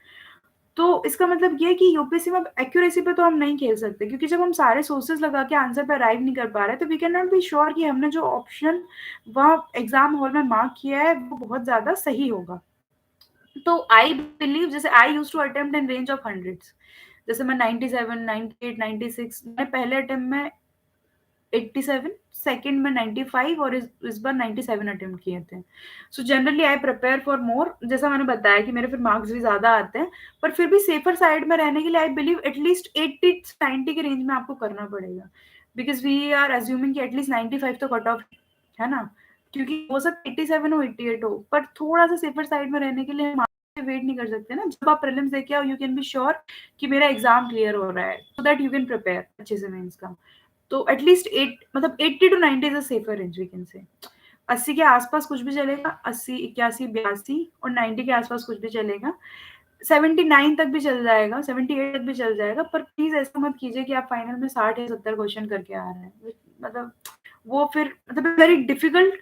तो इसका मतलब ये है कि यूपीएससी में एक्यूरेसी पे तो हम नहीं खेल सकते, क्योंकि जब हम सारे सोर्सेस लगा के आंसर पे अराइव नहीं कर पा रहे, तो we can not be sure कि हमने जो ऑप्शन वहाँ एग्जाम हॉल में मार्क किया है वो बहुत ज़्यादा सही होगा। तो आई बिलीव, जैसे I used to attempt in range of hundreds, जैसे मैं 97, 98, 96, मैं पहले अटेम्प्ट में 87, सेकंड में 95 और इस बार 97 अटेम्प्ट किए थे। So generally I prepare for more, जैसा मैंने बताया कि मेरे फिर मार्क्स भी ज़्यादा आते हैं, पर फिर भी सेफर साइड में रहने के लिए आई बिलीव एटलीस्ट 80-90 के रेंज में आपको करना पड़ेगा, बिकॉज़ वी आर अज्यूमिंग कि एटलीस्ट 95 तो कट ऑफ है ना? क्योंकि हो सकता है 87 हो, 88 हो, पर थोड़ा-सा सेफर साइड में रहने के लिए हम आगे वेट नहीं कर सकते ना। जब आप प्रीलिम्स देके आओ, यू कैन बी श्योर कि मेरा एग्ज़ाम क्लियर हो रहा है, so that you can prepare अच्छे से मेंस का। तो एटलीस्ट 8, मतलब 80 to 90 is a safer range we can say. 80 के आस-पास कुछ भी चलेगा, 80, 81, 82 और 90 के आस-पास कुछ भी चलेगा। 79 तक भी चल जाएगा, 78 तक भी चल जाएगा, पर प्लीज़ ऐसा मत कीजिए कि आप फाइनल में 60 या 70 क्वेश्चन करके आ रहे हैं। मतलब वो फिर मतलब very difficult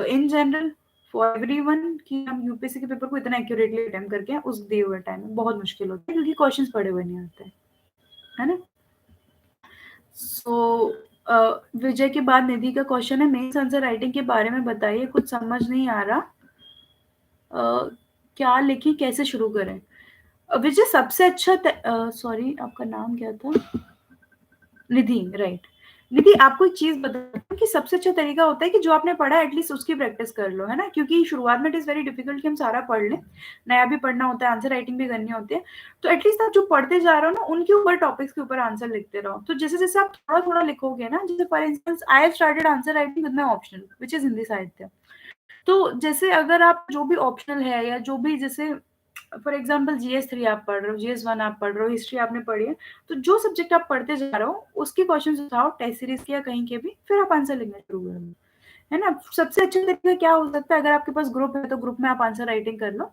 in general for everyone कि हम यूपीएससी के पेपर को इतना एक्यूरेटली अटेम्प्ट करके आएँ उस दिए हुए टाइम में, बहुत मुश्किल होता है क्योंकि क्वेश्चंस पढ़े हुए नहीं होते हैं। है ना? सो विजय के बाद निधि का क्वेश्चन है, मेंस आंसर राइटिंग के बारे में बताइए, कुछ समझ नहीं आ रहा। क्या लिखें, कैसे शुरू करें? विजय सबसे अच्छा सॉरी आपका नाम क्या था? निधि, राइट। निधि, आपको एक चीज़ बताती हूँ कि सबसे अच्छा तरीका होता है कि जो आपने पढ़ा है एटलीस्ट उसकी प्रैक्टिस कर लो, है ना? क्योंकि शुरुआत में इट इज़ वेरी डिफिकल्ट कि हम सारा पढ़ लें, नया भी पढ़ना होता है, आंसर राइटिंग भी करनी होती है। तो एटलीस्ट आप जो पढ़ते जा रहे हो ना, उनके ऊपर टॉपिक्स के ऊपर आंसर लिखते रहो। तो जैसे-जैसे आप थोड़ा-थोड़ा लिखोगे ना, जैसे for instance I have started answer writing with my optional which is Hindi साहित्य। तो जैसे अगर आप जो भी ऑप्शनल है या जो भी, जैसे फॉर एग्जांपल जीएस 3 आप पढ़ रहे हो, जीएस 1 आप पढ़ रहे हो, हिस्ट्री आपने पढ़ी है, तो जो सब्जेक्ट आप पढ़ते जा रहे हो, उसके क्वेश्चंस उठाओ टेस्ट सीरीज़ के या कहीं के भी, फिर आप आंसर लिखना शुरू कर दो। है ना? सबसे अच्छा तरीका क्या हो सकता है, अगर आपके पास ग्रुप है, तो ग्रुप में आप आंसर राइटिंग कर लो।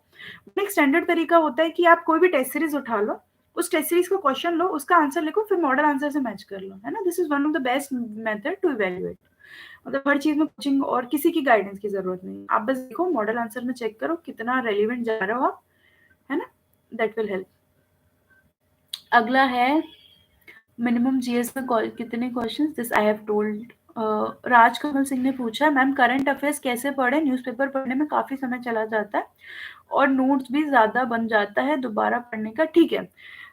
एक स्टैंडर्ड तरीका होता है कि आप कोई भी टेस्ट सीरीज़ उठा लो, उस टेस्ट सीरीज़ का क्वेश्चन लो, उसका आंसर लिखो, फिर मॉडल आंसर से मैच कर लो। है ना? This is one of the best method to evaluate. मतलब हर चीज़ में कोचिंग और किसी की गाइडेंस की ज़रूरत नहीं है। आप बस देखो, मॉडल आंसर में चेक करो कितना रेलेवेंट जा रहे हो आप, है ना? That will help. अगला है मिनिमम जीएस में कितने questions, this I have told. Raj Kamal Singh ने पूछा, मैम करंट अफेयर्स कैसे पढ़ें, न्यूज़पेपर पढ़ने में काफ़ी समय चला जाता है और नोट्स भी ज़्यादा बन जाता है दोबारा पढ़ने का। ठीक है,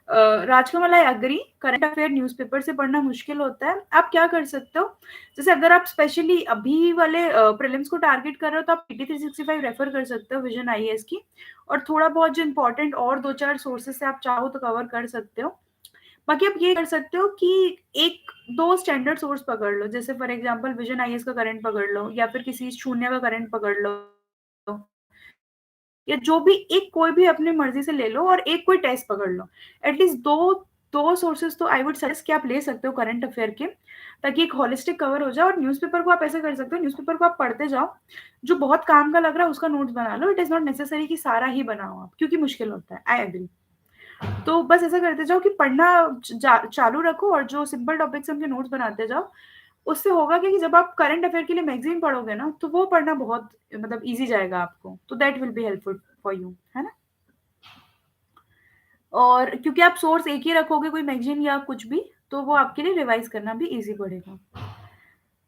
Rajkamal, I agree, current affair newspaper से पढ़ना मुश्किल होता है। आप क्या कर सकते हो, जैसे अगर आप स्पेशली अभी वाले प्रीलिम्स को टारगेट कर रहे हो, तो आप पीटी 365 रेफर कर सकते हो विजन आईएएस की, और थोड़ा बहुत जो इंपॉर्टेंट और 2-4 सोर्सेस से आप चाहो तो कवर कर सकते हो। बाकी आप ये कर सकते हो कि 1-2 स्टैंडर्ड सोर्स पकड़ लो, जैसे फॉर एग्जांपल विजन आईएएस का करंट पकड़ लो या फिर किसी शून्य का करंट पकड़ लो, या जो भी एक कोई भी अपनी मर्ज़ी से ले लो और एक कोई टेस्ट पकड़ लो। एटलीस्ट 2 सोर्सेज़ तो आई वुड सजेस्ट कि आप ले सकते हो करंट अफेयर के, ताकि एक होलिस्टिक कवर हो जाए। और न्यूज़पेपर को आप ऐसे कर सकते हो, न्यूज़पेपर को आप पढ़ते जाओ, जो बहुत काम का लग रहा है उसका नोट्स बना लो। इट इज़ नॉट नेसेसरी कि सारा ही बनाओ आप, क्योंकि मुश्किल होता है। I agree. तो बस ऐसा करते जाओ कि पढ़ना चालू रखो और जो सिंपल टॉपिक्स हैं उनके नोट्स बनाते जाओ। उससे होगा क्या कि जब आप करंट अफेयर के लिए मैगज़ीन पढ़ोगे ना, तो वो पढ़ना बहुत मतलब ईज़ी जाएगा आपको। तो that will be helpful for you, है ना? और क्योंकि आप सोर्स एक ही रखोगे, कोई मैगज़ीन या कुछ भी, तो वो आपके लिए रिवाइज़ करना भी ईज़ी पड़ेगा।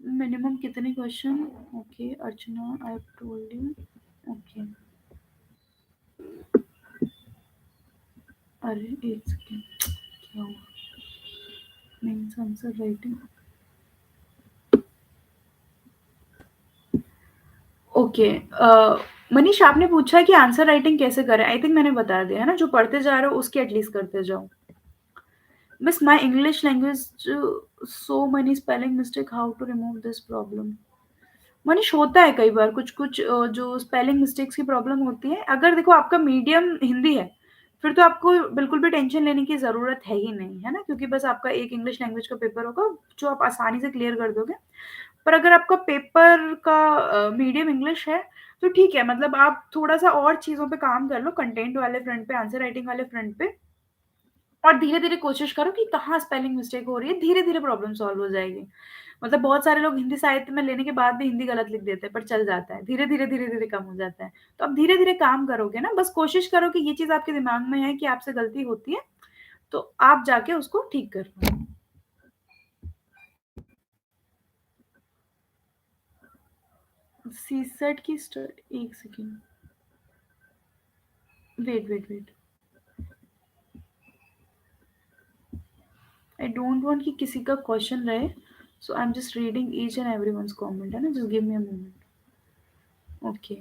मिनिमम कितने question? Okay, Archana, I have told you. Okay. अरे 1 सेकंड, क्या हुआ? Mains answer writing. Okay. Manish आपने पूछा है कि आंसर राइटिंग कैसे करें? आई थिंक मैंने बता दिया है ना, जो पढ़ते जा रहे हो उसकी एटलीस्ट करते जाओ। Miss my English language so many spelling mistake, how to remove this problem? Manish होता है कई बार कुछ-कुछ जो स्पेलिंग मिस्टेक्स की प्रॉब्लम होती है। अगर देखो आपका मीडियम हिंदी है, फिर तो आपको बिल्कुल भी टेंशन लेने की ज़रूरत है ही नहीं, है ना? क्योंकि बस आपका एक इंग्लिश लैंग्वेज का पेपर होगा, जो आप आसानी से क्लियर कर दोगे। पर अगर आपका पेपर का मीडियम इंग्लिश है, तो ठीक है, मतलब आप थोड़ा-सा और चीज़ों पे काम कर लो, कंटेंट वाले फ्रंट पे, आंसर राइटिंग वाले फ्रंट पे, और धीरे-धीरे कोशिश करो कि कहाँ स्पेलिंग मिस्टेक हो रही है, धीरे-धीरे प्रॉब्लम सॉल्व हो जाएगी। मतलब बहुत सारे लोग हिंदी साहित्य में लेने के बाद भी हिंदी गलत लिख देते हैं, पर चल जाता है। धीरे-धीरे, धीरे-धीरे कम हो जाता है। तो आप धीरे-धीरे काम करोगे ना, बस कोशिश करो कि ये चीज़ आपके दिमाग में है कि आपसे गलती होती है, तो आप जाके उसको ठीक कर लो। सीसेट की स्ट एक second, wait. I don't want कि किसी का क्वेश्चन रहे, so I am just reading each and everyone's comment, है ना? Just give me a moment. Okay.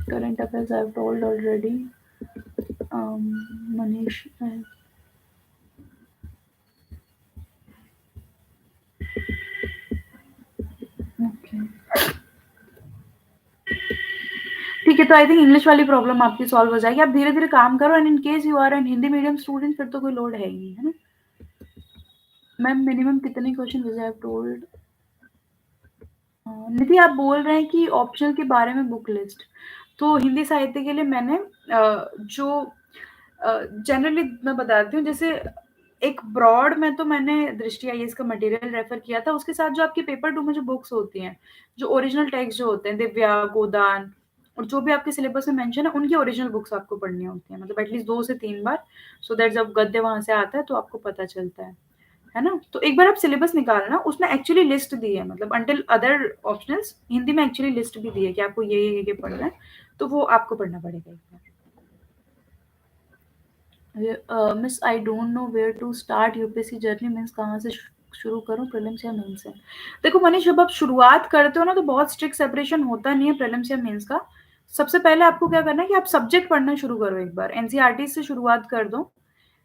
Current affairs I have told already. Manish, okay. ठीक है, तो आई थिंक इंग्लिश वाली प्रॉब्लम आपकी सॉल्व हो जाएगी। आप धीरे-धीरे काम करो, and in case you are an Hindi medium student, फिर तो कोई लोड है ही नहीं, है ना? मैम मिनिमम कितने question which I have told? Nidhi आप बोल रहे हैं कि ऑप्शनल के बारे में बुक लिस्ट। तो हिंदी साहित्य के लिए मैंने जो जनरली मैं बताती हूँ, जैसे एक ब्रॉड में तो मैंने दृष्टि आईएएस का मटेरियल रेफर किया था, उसके साथ जो आपकी पेपर 2 में जो बुक्स होती हैं, जो ओरिजिनल टेक्स्ट जो होते हैं, दिव्या, गोदान, और जो भी आपके सिलेबस में मेंशन है, उनकी ओरिजिनल बुक्स आपको पढ़नी होती हैं, मतलब एटलीस्ट 2 से 3 बार, सो दैट जब गद्य वहाँ से आता है तो आपको पता चलता है ना? तो एक बार आप सिलेबस निकालना, उसमें एक्चुअली लिस्ट दी है, मतलब अंटिल अदर ऑप्शनल्स हिंदी में एक्चुअली लिस्ट भी दी है कि आपको ये पढ़ना है, तो वो आपको पढ़ना पड़ेगा एक बार। Miss I don't know where to start UPSC journey, means कहाँ से शुरू करूँ, प्रीलिम्स या मेंस से? देखो मनीष, जब आप शुरुआत करते हो ना, तो बहुत स्ट्रिक्ट सेपरेशन होता नहीं है प्रीलिम्स या मेंस का। सबसे पहले आपको क्या करना है कि आप सब्जेक्ट पढ़ना शुरू करो, एक बार एनसीईआरटी से शुरुआत कर दो।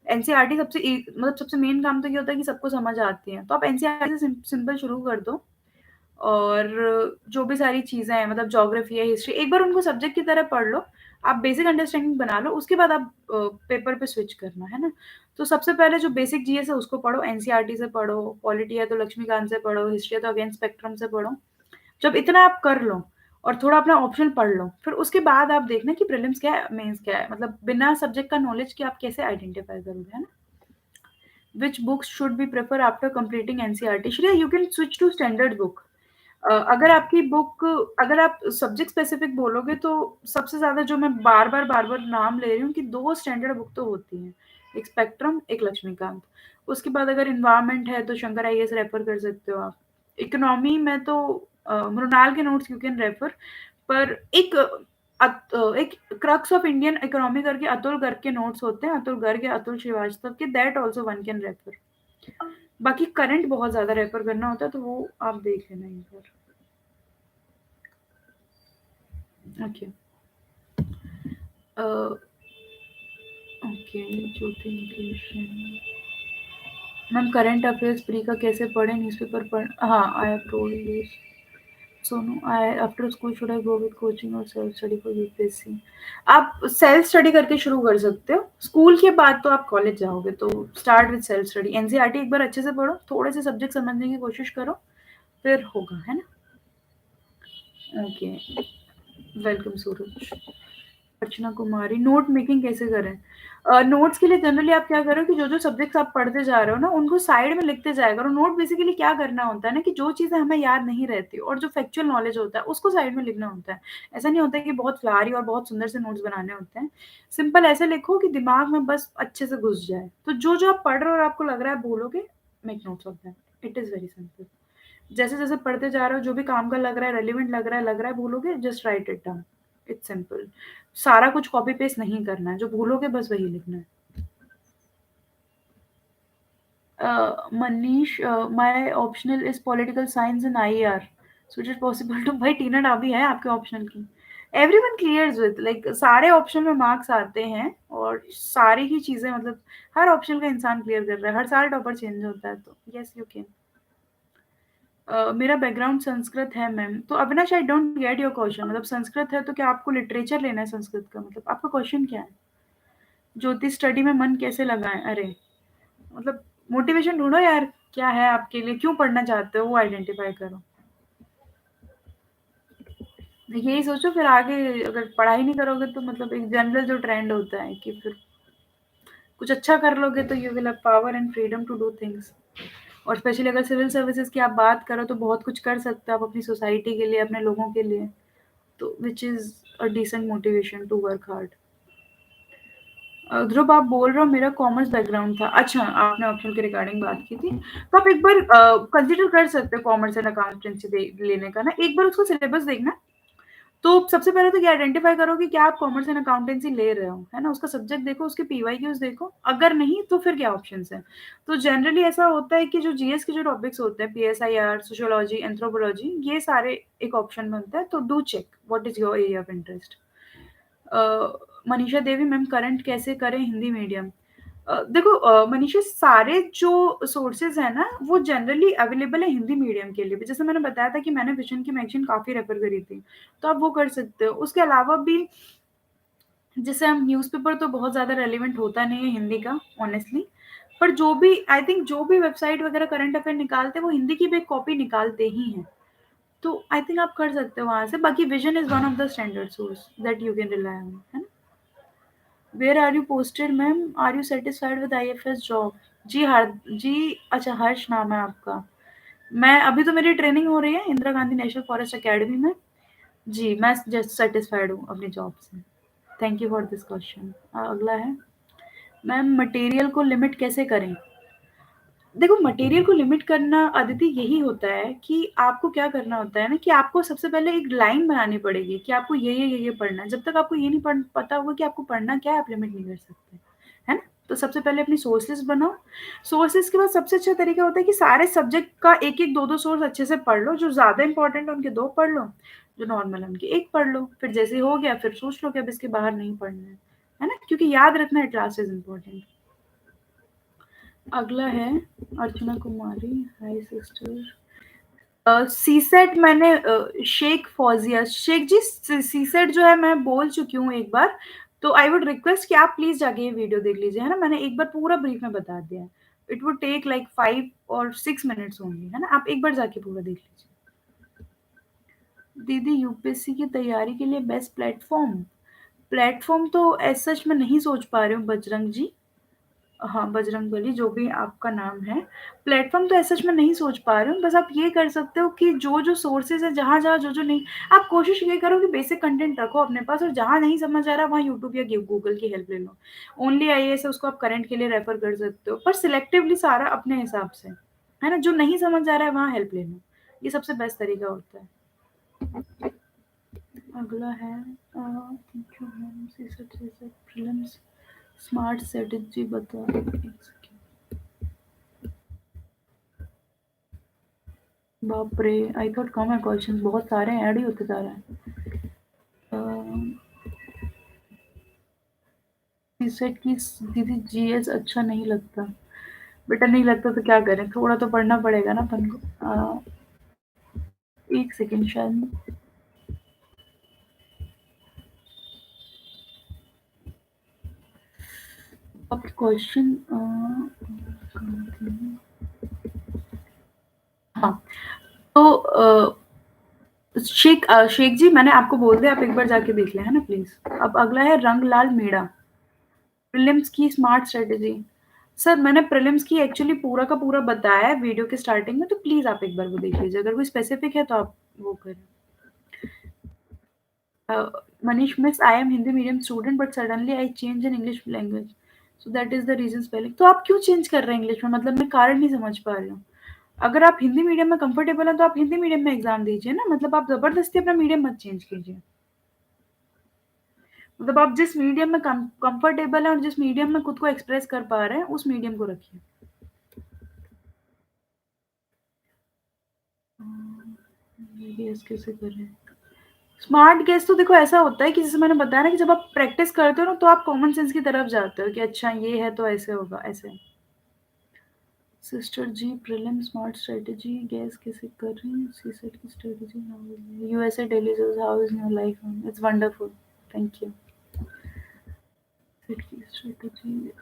एनसीईआरटी मतलब सबसे मेन काम तो ये होता है कि सबको समझ आती है, तो आप एनसीईआरटी से सिंपल शुरू कर दो। और जो भी सारी चीज़ें हैं, मतलब ज्योग्राफी है, हिस्ट्री, एक बार उनको सब्जेक्ट की तरह पढ़ लो, आप बेसिक अंडरस्टैंडिंग बना लो, उसके बाद आप पेपर पे स्विच करना, है ना? तो सबसे पहले जो बेसिक जीएस है उसको पढ़ो, एनसीईआरटी से पढ़ो, पॉलिटी है तो लक्ष्मीकांत से पढ़ो, हिस्ट्री है तो अगेन स्पेक्ट्रम से पढ़ो। जब इतना आप कर लो और थोड़ा अपना ऑप्शन पढ़ लो, फिर उसके बाद आप देखना कि प्रीलिम्स क्या है, मेंस क्या है, मतलब बिना सब्जेक्ट का नॉलेज के आप कैसे आइडेंटिफाई करोगे, है ना? Which books should be prefer after completing NCERT? Shreya, you can switch to standard book. अगर आपकी बुक, अगर आप सब्जेक्ट स्पेसिफिक बोलोगे, तो सबसे ज़्यादा जो मैं बार-बार नाम ले रही हूँ कि 2 स्टैंडर्ड बुक तो होती हैं, एक स्पेक्ट्रम, एक लक्ष्मीकांत। उसके बाद अगर एनवायरनमेंट है तो शंकर आईएएस रेफर कर सकते हो आप। इकोनॉमी में तो मृणाल के नोट्स यू कैन रेफर, पर एक क्रक्स ऑफ इंडियन इकोनॉमी करके अतुल गर्ग के नोट्स होते हैं, अतुल गर्ग या अतुल श्रीवास्तव के, that also one can refer. बाकी करंट बहुत ज़्यादा रेफर करना होता है, तो वो आप देख लेना एक बार। ओके। ओके, ज्योति निकेशन। मैम करंट अफेयर्स प्री का कैसे पढ़ें, न्यूज़पेपर पढ़, हाँ, आई have told this. Sonu, I after school should I go with coaching और सेल्फ स्टडी फॉर यूपीएससी? आप सेल्फ स्टडी करके शुरू कर सकते हो, स्कूल के बाद तो आप कॉलेज जाओगे, तो start with self study. NCERT एक बार अच्छे से पढ़ो, थोड़े से सब्जेक्ट समझने की कोशिश करो, फिर होगा, है ना? ओके, वेलकम सूरज। अर्चना कुमारी, नोट मेकिंग कैसे करें? नोट्स के लिए जनरली आप क्या करो कि जो-जो सब्जेक्ट्स आप पढ़ते जा रहे हो ना, उनको साइड में लिखते जाया करो। नोट बेसिकली क्या करना होता है ना, कि जो चीज़ें हमें याद नहीं रहती और जो फैक्चुअल नॉलेज होता है, उसको साइड में लिखना होता है। ऐसा नहीं होता है कि बहुत फ्लारी और बहुत सुंदर से नोट्स बनाने होते हैं। सिंपल ऐसे लिखो कि दिमाग में बस अच्छे से घुस जाए। तो जो-जो आप पढ़ रहे हो और आपको लग रहा है भूलोगे, make notes of that. It is very simple. जैसे-जैसे पढ़ते जा रहे हो, जो भी काम का लग रहा है, रेलेवेंट लग रहा है भूलोगे, just write it down. It's simple. सारा कुछ कॉपी पेस्ट नहीं करना है, जो भूलोगे बस वही लिखना है। Manish, my optional is political science and IER. So it is possible to भाई टीना डाबी है आपके ऑप्शनल की. Everyone clears with like सारे ऑप्शन में मार्क्स आते हैं और सारी ही चीजें मतलब हर ऑप्शन का इंसान क्लियर कर रहा है. हर साल टॉपर चेंज होता है तो यस यू कैन. मेरा बैकग्राउंड संस्कृत है मैम. तो Avinash I don't get your question. मतलब संस्कृत है तो क्या आपको लिटरेचर लेना है संस्कृत का? मतलब आपका क्वेश्चन क्या है? ज्योतिष स्टडी में मन कैसे लगाएं? अरे मतलब मोटिवेशन ढूँढो यार, क्या है आपके लिए? क्यों पढ़ना चाहते हो वो आइडेंटिफ़ाई करो। यही सोचो फिर आगे अगर पढ़ाई नहीं करोगे तो मतलब एक जनरल जो ट्रेंड होता है कि फिर कुछ अच्छा कर लोगे तो you will have power and freedom to do things. और स्पेशली अगर सिविल सर्विसेज़ की आप बात करो तो बहुत कुछ कर सकते हो आप अपनी सोसाइटी के लिए, अपने लोगों के लिए। तो which is a decent motivation to work hard. Dhruv आप बोल रहे हो मेरा कॉमर्स बैकग्राउंड था। अच्छा, आपने ऑप्शन के रिगार्डिंग बात की थी। तो आप एक बार कंसिडर कर सकते हो कॉमर्स एंड अकाउंटेंसी लेने का ना। एक बार उसका सिलेबस देखना। तो सबसे पहले तो ये आइडेंटिफाई करो कि क्या आप कॉमर्स एंड अकाउंटेंसी ले रहे हो, है ना? उसका सब्जेक्ट देखो, उसके पीवाईक्यूज देखो। अगर नहीं तो फिर क्या ऑप्शंस हैं। तो जनरली ऐसा होता है कि जो जीएस के जो टॉपिक्स होते हैं, पीएसआईआर, सोशियोलॉजी, एंथ्रोपोलॉजी, ये सारे एक ऑप्शन में होता है। तो do check what is your area of interest. Manisha Devi ma'am, current कैसे करें हिंदी मीडियम? देखो मनीषा, सारे जो सोर्सेज है ना वो जनरली अवेलेबल है हिंदी मीडियम के लिए भी। जैसे मैंने बताया था कि मैंने विजन की मैगजीन काफ़ी रेफर करी थी, तो आप वो कर सकते हो। उसके अलावा भी जैसे हम न्यूज़पेपर तो बहुत ज़्यादा रेलिवेंट होता नहीं है हिंदी का ऑनेस्टली, पर जो भी आई थिंक जो भी वेबसाइट वगैरह करंट अफेयर निकालते हैं वो हिंदी की भी एक कॉपी निकालते ही हैं। तो आई थिंक आप कर सकते हो वहाँ से। बाकी vision is one of the standard source that you can rely on, है ना? Where are you posted ma'am? Are you satisfied with IFS job? जी जी, अच्छा हर्ष नाम है आपका। मैं अभी तो मेरी ट्रेनिंग हो रही है Indira Gandhi national forest academy में। जी, मैं जस्ट सेटिस्फाइड हूँ अपनी जॉब से। Thank you for this question. अगला है मैम, मटेरियल को लिमिट कैसे करें? देखो मटेरियल को लिमिट करना अदिति यही होता है कि आपको क्या करना होता है ना कि आपको सबसे पहले एक लाइन बनानी पड़ेगी कि आपको ये पढ़ना है। जब तक आपको ये नहीं पता होगा कि आपको पढ़ना क्या है, आप लिमिट नहीं कर सकते, है ना? तो सबसे पहले अपनी सोर्स लिस्ट बनाओ। सोर्स लिस्ट के बाद सबसे अच्छा तरीका होता है कि सारे सब्जेक्ट का एक-एक, 2-2 सोर्स अच्छे से पढ़ लो। जो ज़्यादा इम्पोर्टेंट है उनके 2 पढ़ लो, जो नॉर्मल है उनके 1 पढ़ लो। फिर जैसे हो गया फिर सोच लो कि अब इसके बाहर नहीं पढ़ना है ना? क्योंकि याद रखना एट लास्ट इज़ इम्पोर्टेंट। अगला है अर्चना कुमारी, हाय सिस्टर। सीसेट मैंने शेख फौजिया शेख जी, सीसेट जो है मैं बोल चुकी हूँ एक बार। तो आई वुड रिक्वेस्ट कि आप प्लीज जाके ये वीडियो देख लीजिए, है ना? मैंने एक बार पूरा ब्रीफ में बता दिया है। इट वुड टेक लाइक 5 और 6 मिनट्स ओनली, है ना? आप एक बार जाके पूरा देख लीजिए। दीदी यूपीएससी की तैयारी के लिए बेस्ट प्लेटफॉर्म? प्लेटफॉर्म तो एज सच मैं नहीं सोच पा रही हूँ बजरंग जी। हाँ, बजरंगबली जो भी आपका नाम है। प्लेटफ़ॉर्म तो ऐसा सच में नहीं सोच पा रही हूँ, बस आप ये कर सकते हो कि जो-जो सोर्सेज़ हैं, जहाँ-जहाँ, जो-जो नहीं, आप कोशिश ये करो कि बेसिक कंटेंट रखो अपने पास और जहाँ नहीं समझ आ रहा, वहाँ यूट्यूब या गूगल की हेल्प ले लो। ओनली आईएएस है, उसको आप करंट के लिए रेफ़र कर सकते हो, पर सिलेक्टिवली सारा अपने हिसाब से, है ना? जो नहीं समझ आ रहा है, वहाँ हेल्प ले लो। ये सबसे बेस्ट तरीका होता है। अगला है thank you ma'am, prelims smart strategy बता। एक सेकंड। बाप रे! आई थॉट कम है क्वेश्चंस, बहुत सारे हैं, ऐड ही होते जा रहे हैं। अ, सीसेट की दीदी जीएस अच्छा नहीं लगता। बेटा नहीं लगता तो क्या करें? थोड़ा तो पढ़ना पड़ेगा ना अपन को। एक सेकंड शायद अब क्वेश्चन हाँ, तो शेख जी मैंने आपको बोल दिया, आप एक बार जाके देख लें, है ना प्लीज़? अब अगला है रंगलाल मीणा। प्रीलिम्स की स्मार्ट स्ट्रैटेजी। सर मैंने प्रीलिम्स की एक्चुअली पूरा का पूरा बताया है वीडियो के स्टार्टिंग में, तो प्लीज़ आप एक बार वो देख लीजिए। अगर कोई स्पेसिफिक है तो आप वो करें। Manish miss, I am Hindi medium student but suddenly I change in English language, so that is the reason spelling. तो आप क्यों चेंज कर रहे हैं इंग्लिश में? मतलब मैं कारण नहीं समझ पा रही हूँ। अगर आप हिंदी मीडियम में कंफर्टेबल हैं तो आप हिंदी मीडियम में एग्ज़ाम दीजिए ना, मतलब आप ज़बरदस्ती अपना मीडियम मत चेंज कीजिए। मतलब आप जिस मीडियम में कंफर्टेबल हैं और जिस मीडियम में खुद को एक्सप्रेस कर पा रहे हैं, उस मीडियम को रखिए। गेस कैसे करें? स्मार्ट गेस तो देखो ऐसा होता है कि जैसे मैंने बताया ना कि जब आप प्रैक्टिस करते हो ना तो आप कॉमन सेंस की तरफ जाते हो कि अच्छा ये है तो ऐसे होगा, ऐसे। Sister ji prelim smart strategy guess कैसे कर रही हैं? सीसेट की strategy USA daily how is your life? It's wonderful, thank you. Set की strategy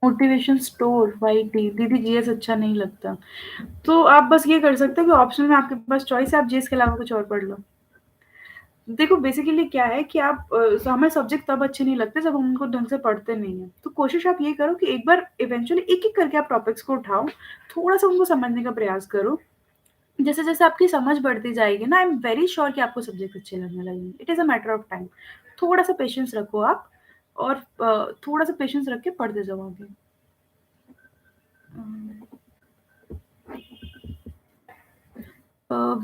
motivation store Y T दीदी जीएस अच्छा नहीं लगता। तो आप बस ये कर सकते हो कि ऑप्शन में आपके पास चॉइस है, आप जीएस के अलावा कुछ और पढ़ लो। देखो बेसिकली क्या है कि हमें सब्जेक्ट तब अच्छे नहीं लगते जब हम उनको ढंग से पढ़ते नहीं है। तो कोशिश आप ये करो कि एक बार इवेंचुअली एक एक करके आप टॉपिक्स को उठाओ, थोड़ा सा उनको समझने का प्रयास करो। जैसे जैसे आपकी समझ बढ़ती जाएगी ना, आई एम वेरी श्योर कि आपको सब्जेक्ट अच्छे लगने लगेंगे। It is a matter of time. थोड़ा सा पेशेंस रखो आप, और थोड़ा सा पेशेंस रख के पढ़ते जाओ आगे।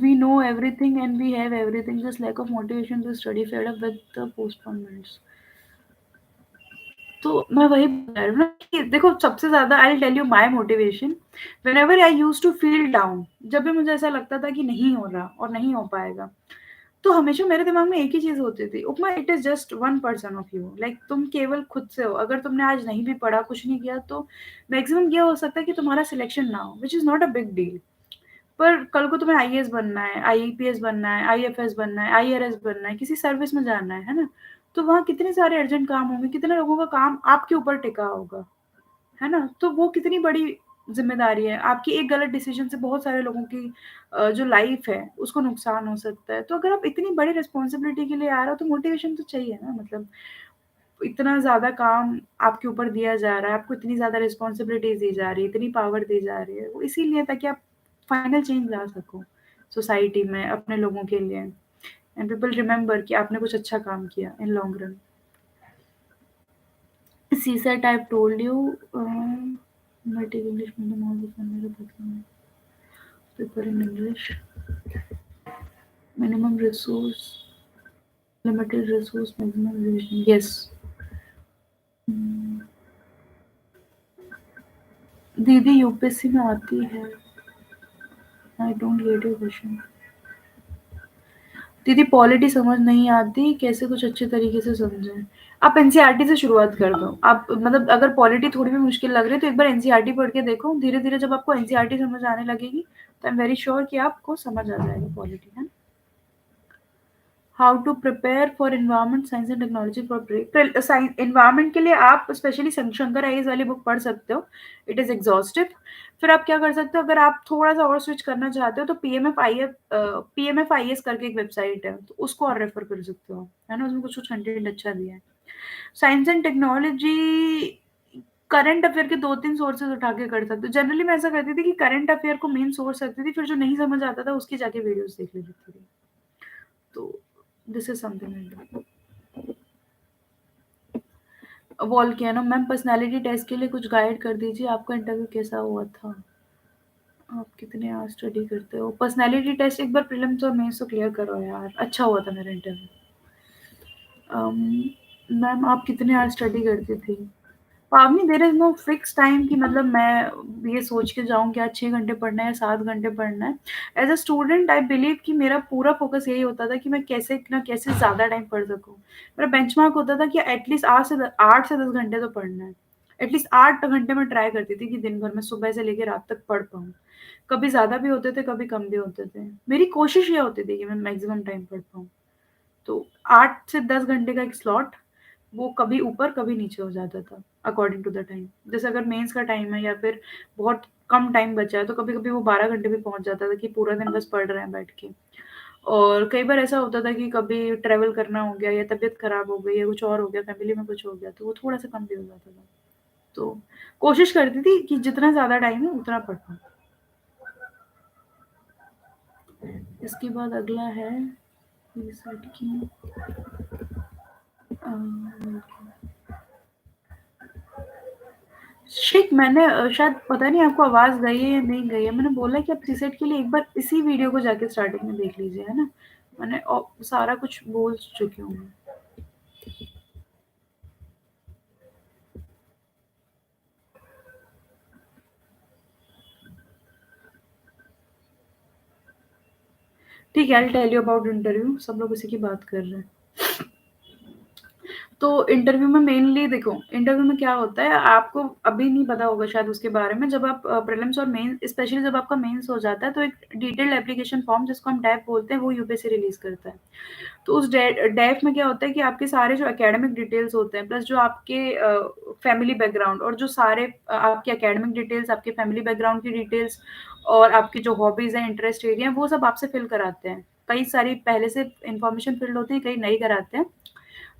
We know everything and we have everything, just lack of motivation to study, fed up with the postponements. तो मैं वही बता रही हूँ ना कि देखो सबसे ज़्यादा I will tell you my motivation whenever I used to feel down. जब भी मुझे ऐसा लगता था कि नहीं हो रहा और नहीं हो पाएगा, तो हमेशा मेरे दिमाग में एक ही चीज़ होती थी, Upma it is just 1% of you, like तुम केवल खुद से हो। अगर तुमने आज नहीं भी पढ़ा, कुछ नहीं किया, तो मैक्सिमम ये हो सकता है कि तुम्हारा सिलेक्शन ना हो, which is not a big deal. पर कल को तुम्हें आईएएस बनना है, आईपीएस बनना है, आईएफएस बनना है, आईआरएस बनना है, किसी सर्विस में जाना है ना? तो वहाँ कितने सारे अर्जेंट काम होंगे, कितने लोगों का काम आपके ऊपर टिका होगा, है ना? तो वो कितनी बड़ी ज़िम्मेदारी है। आपकी एक गलत डिसीज़न से बहुत सारे लोगों की जो लाइफ़ है, उसको नुकसान हो सकता है। तो अगर आप इतनी बड़ी रिस्पॉन्सिबिलिटी के लिए आ रहे हो, तो मोटिवेशन तो चाहिए ना। मतलब इतना ज़्यादा काम आपके ऊपर दिया जा रहा है, आपको इतनी ज़्यादा रिस्पॉन्सिबिलिटीज़ दी जा रही है, इतनी पावर दी जा रही है, वो इसीलिए ताकि आप फाइनल चेंज ला सको सोसाइटी में, अपने लोगों के लिए, एंड पीपल रिमेंबर कि आपने कुछ अच्छा काम किया इन long run. CSAT I have told you, मैं टेक इंग्लिश मीडियम और मेरे बचपन paper in English, minimum resource, limited resource, maximum revision, yes. दीदी यूपीएससी में आती है, I don't get your question. दीदी पॉलिटी समझ नहीं आती, कैसे कुछ अच्छे तरीके से समझें? आप एनसीईआरटी से शुरुआत कर दो। आप मतलब अगर पॉलिटी थोड़ी भी मुश्किल लग रही है तो एक बार एनसीईआरटी पढ़ के देखो। धीरे-धीरे जब आपको एनसीईआरटी समझ आने लगेगी, तो आई एम वेरी श्योर कि आपको समझ आ जाएगा पॉलिटी, है ना? How to prepare for environment science and technology for break. Environment के लिए आप स्पेशली शंकर आईएएस वाली बुक पढ़ सकते हो, इट इज एग्जॉस्टिव। फिर आप क्या कर सकते हो, अगर आप थोड़ा सा और स्विच करना चाहते हो तो पीएमएफ आईएएस करके एक वेबसाइट है, तो उसको और रेफर कर सकते हो, है ना? उसमें कुछ कुछ कंटेंट अच्छा दिया है। Science and technology current affair के दो तीन सोर्सेज उठा के कर सकते हो। जनरली मैं ऐसा करती थी कि करंट अफेयर को मेन सोर्स रखती थी, फिर जो नहीं समझ आता था उसकी जाके वीडियोस देख लेती थी। तो this is something. Volcano ma'am personality test के लिए कुछ गाइड कर दीजिए, आपका इंटरव्यू कैसा हुआ था? आप कितने आवर स्टडी करते हो? पर्सनालिटी टेस्ट एक बार प्रीलिम्स और मेंस तो क्लियर करो यार, अच्छा हुआ था मेरा इंटरव्यू। मैम आप कितने आवर स्टडी करती थी? Pavani there is no fix time कि मतलब मैं ये सोच के जाऊँ कि आज 6 घंटे पढ़ना है या 7 घंटे पढ़ना है। As a student I believe कि मेरा पूरा फ़ोकस यही होता था कि मैं कैसे ना कैसे ज़्यादा टाइम पढ़ सकूँ। मेरा बेंचमार्क होता था कि एटलीस्ट 8 से 10 घंटे तो पढ़ना है। एटलीस्ट 8 घंटे मैं ट्राई करती थी कि दिन भर में सुबह से लेके रात तक पढ़ पाऊँ। कभी ज़्यादा भी होते थे, कभी कम भी होते थे। मेरी कोशिश ये होती थी कि मैं मैक्सिमम टाइम पढ़ पाऊँ। तो 8 से 10 घंटे का एक स्लॉट, वो कभी ऊपर कभी नीचे हो जाता था अकॉर्डिंग टू द टाइम। जैसे अगर मेंस का टाइम है या फिर बहुत कम टाइम बचा है, तो कभी-कभी वो 12 घंटे भी पहुँच जाता था कि पूरा दिन बस पढ़ रहे हैं बैठ के। और कई बार ऐसा होता था कि कभी ट्रैवल करना हो गया या तबीयत खराब हो गई या कुछ और हो गया, फैमिली में कुछ हो गया, तो वो थोड़ा-सा कम भी हो जाता था। तो कोशिश करती थी कि जितना ज़्यादा टाइम है उतना पढ़ पाऊँ। इसके बाद अगला है रीसेट की अ शिट मैंने शायद पता नहीं आपको आवाज़ गई है या नहीं गई है। मैंने बोला कि आप रीसेट के लिए एक बार इसी वीडियो को जाके स्टार्टिंग में देख लीजिए, है ना? मैंने सारा कुछ बोल चुकी हूँ मैं। ठीक है, I will tell you about interview, सब लोग उसी की बात कर रहे हैं। तो इंटरव्यू में मेनली देखो, इंटरव्यू में क्या होता है, आपको अभी नहीं पता होगा शायद उसके बारे में, जब आप प्रीलिम्स और मेन, स्पेशली जब आपका मेंस हो जाता है, तो एक डिटेल्ड एप्लीकेशन फॉर्म जिसको हम डैप बोलते हैं, वो यूपीएससी रिलीज करता है। तो उस डैप में क्या होता है कि आपके सारे जो एकेडमिक डिटेल्स होते हैं, प्लस जो आपके फैमिली बैकग्राउंड और जो सारे आपके एकेडमिक डिटेल्स, आपके फैमिली बैकग्राउंड की डिटेल्स और आपकी जो हॉबीज हैं, इंटरेस्ट एरिया हैं, वो सब आपसे फिल कराते हैं। कई सारी पहले से इन्फॉर्मेशन फिल्ड होती है, कई नई कराते हैं।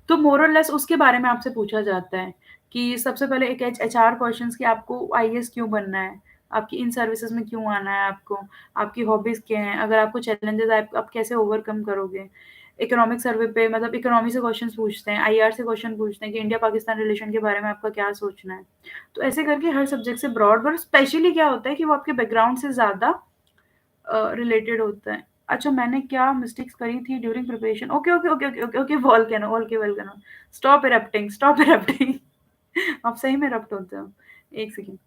तो मोर और लेस उसके बारे में आपसे पूछा जाता है कि सबसे पहले एक एचआर क्वेश्चंस कि आपको आईएएस क्यों बनना है, आपकी इन सर्विसेज में क्यों आना है आपको, आपकी हॉबीज क्या हैं, अगर आपको चैलेंजेस आए आप कैसे ओवरकम करोगे। इकोनॉमिक सर्वे पे मतलब इकोनॉमी से क्वेश्चंस पूछते हैं, आईआर से क्वेश्चन पूछते हैं कि इंडिया पाकिस्तान रिलेशन के बारे में आपका क्या सोचना है। तो ऐसे करके हर सब्जेक्ट से ब्रॉड, पर स्पेशली क्या होता है कि वो आपके बैकग्राउंड से ज़्यादा रिलेटेड होता है। अच्छा, मैंने क्या मिस्टेक्स करी थी during preparation? Okay, okay, okay, okay, okay, okay, volcano, okay, volcano. Stop erupting, stop erupting. आप सही में इरप्ट होते हो। 1 सेकंड,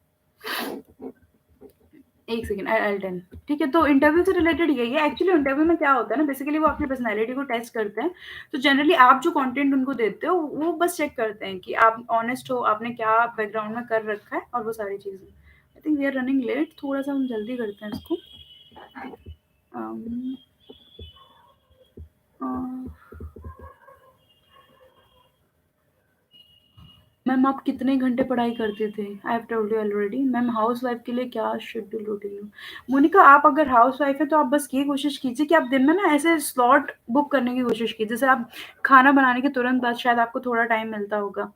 1 सेकंड, आई टेल। ठीक है, तो इंटरव्यू से रिलेटेड यही है। एक्चुअली इंटरव्यू में क्या होता है ना, बेसिकली वो आपकी पर्सनैलिटी को टेस्ट करते हैं। तो जनरली आप जो कंटेंट उनको देते हो, वो बस चेक करते हैं कि आप ऑनेस्ट हो, आपने क्या बैकग्राउंड में कर रखा है और वो सारी चीज़ें। I think we are running late, थोड़ा-सा हम जल्दी करते हैं इसको। अम, अ मैम आप कितने घंटे पढ़ाई करते थे? आई have told you already. Ma'am housewife के लिए क्या शेड्यूल रूटीन हो? मोनिका, आप अगर हाउसवाइफ हैं तो आप बस ये कोशिश कीजिए कि आप दिन में ना ऐसे स्लॉट बुक करने की कोशिश कीजिए। जैसे आप खाना बनाने के तुरंत बाद शायद आपको थोड़ा टाइम मिलता होगा।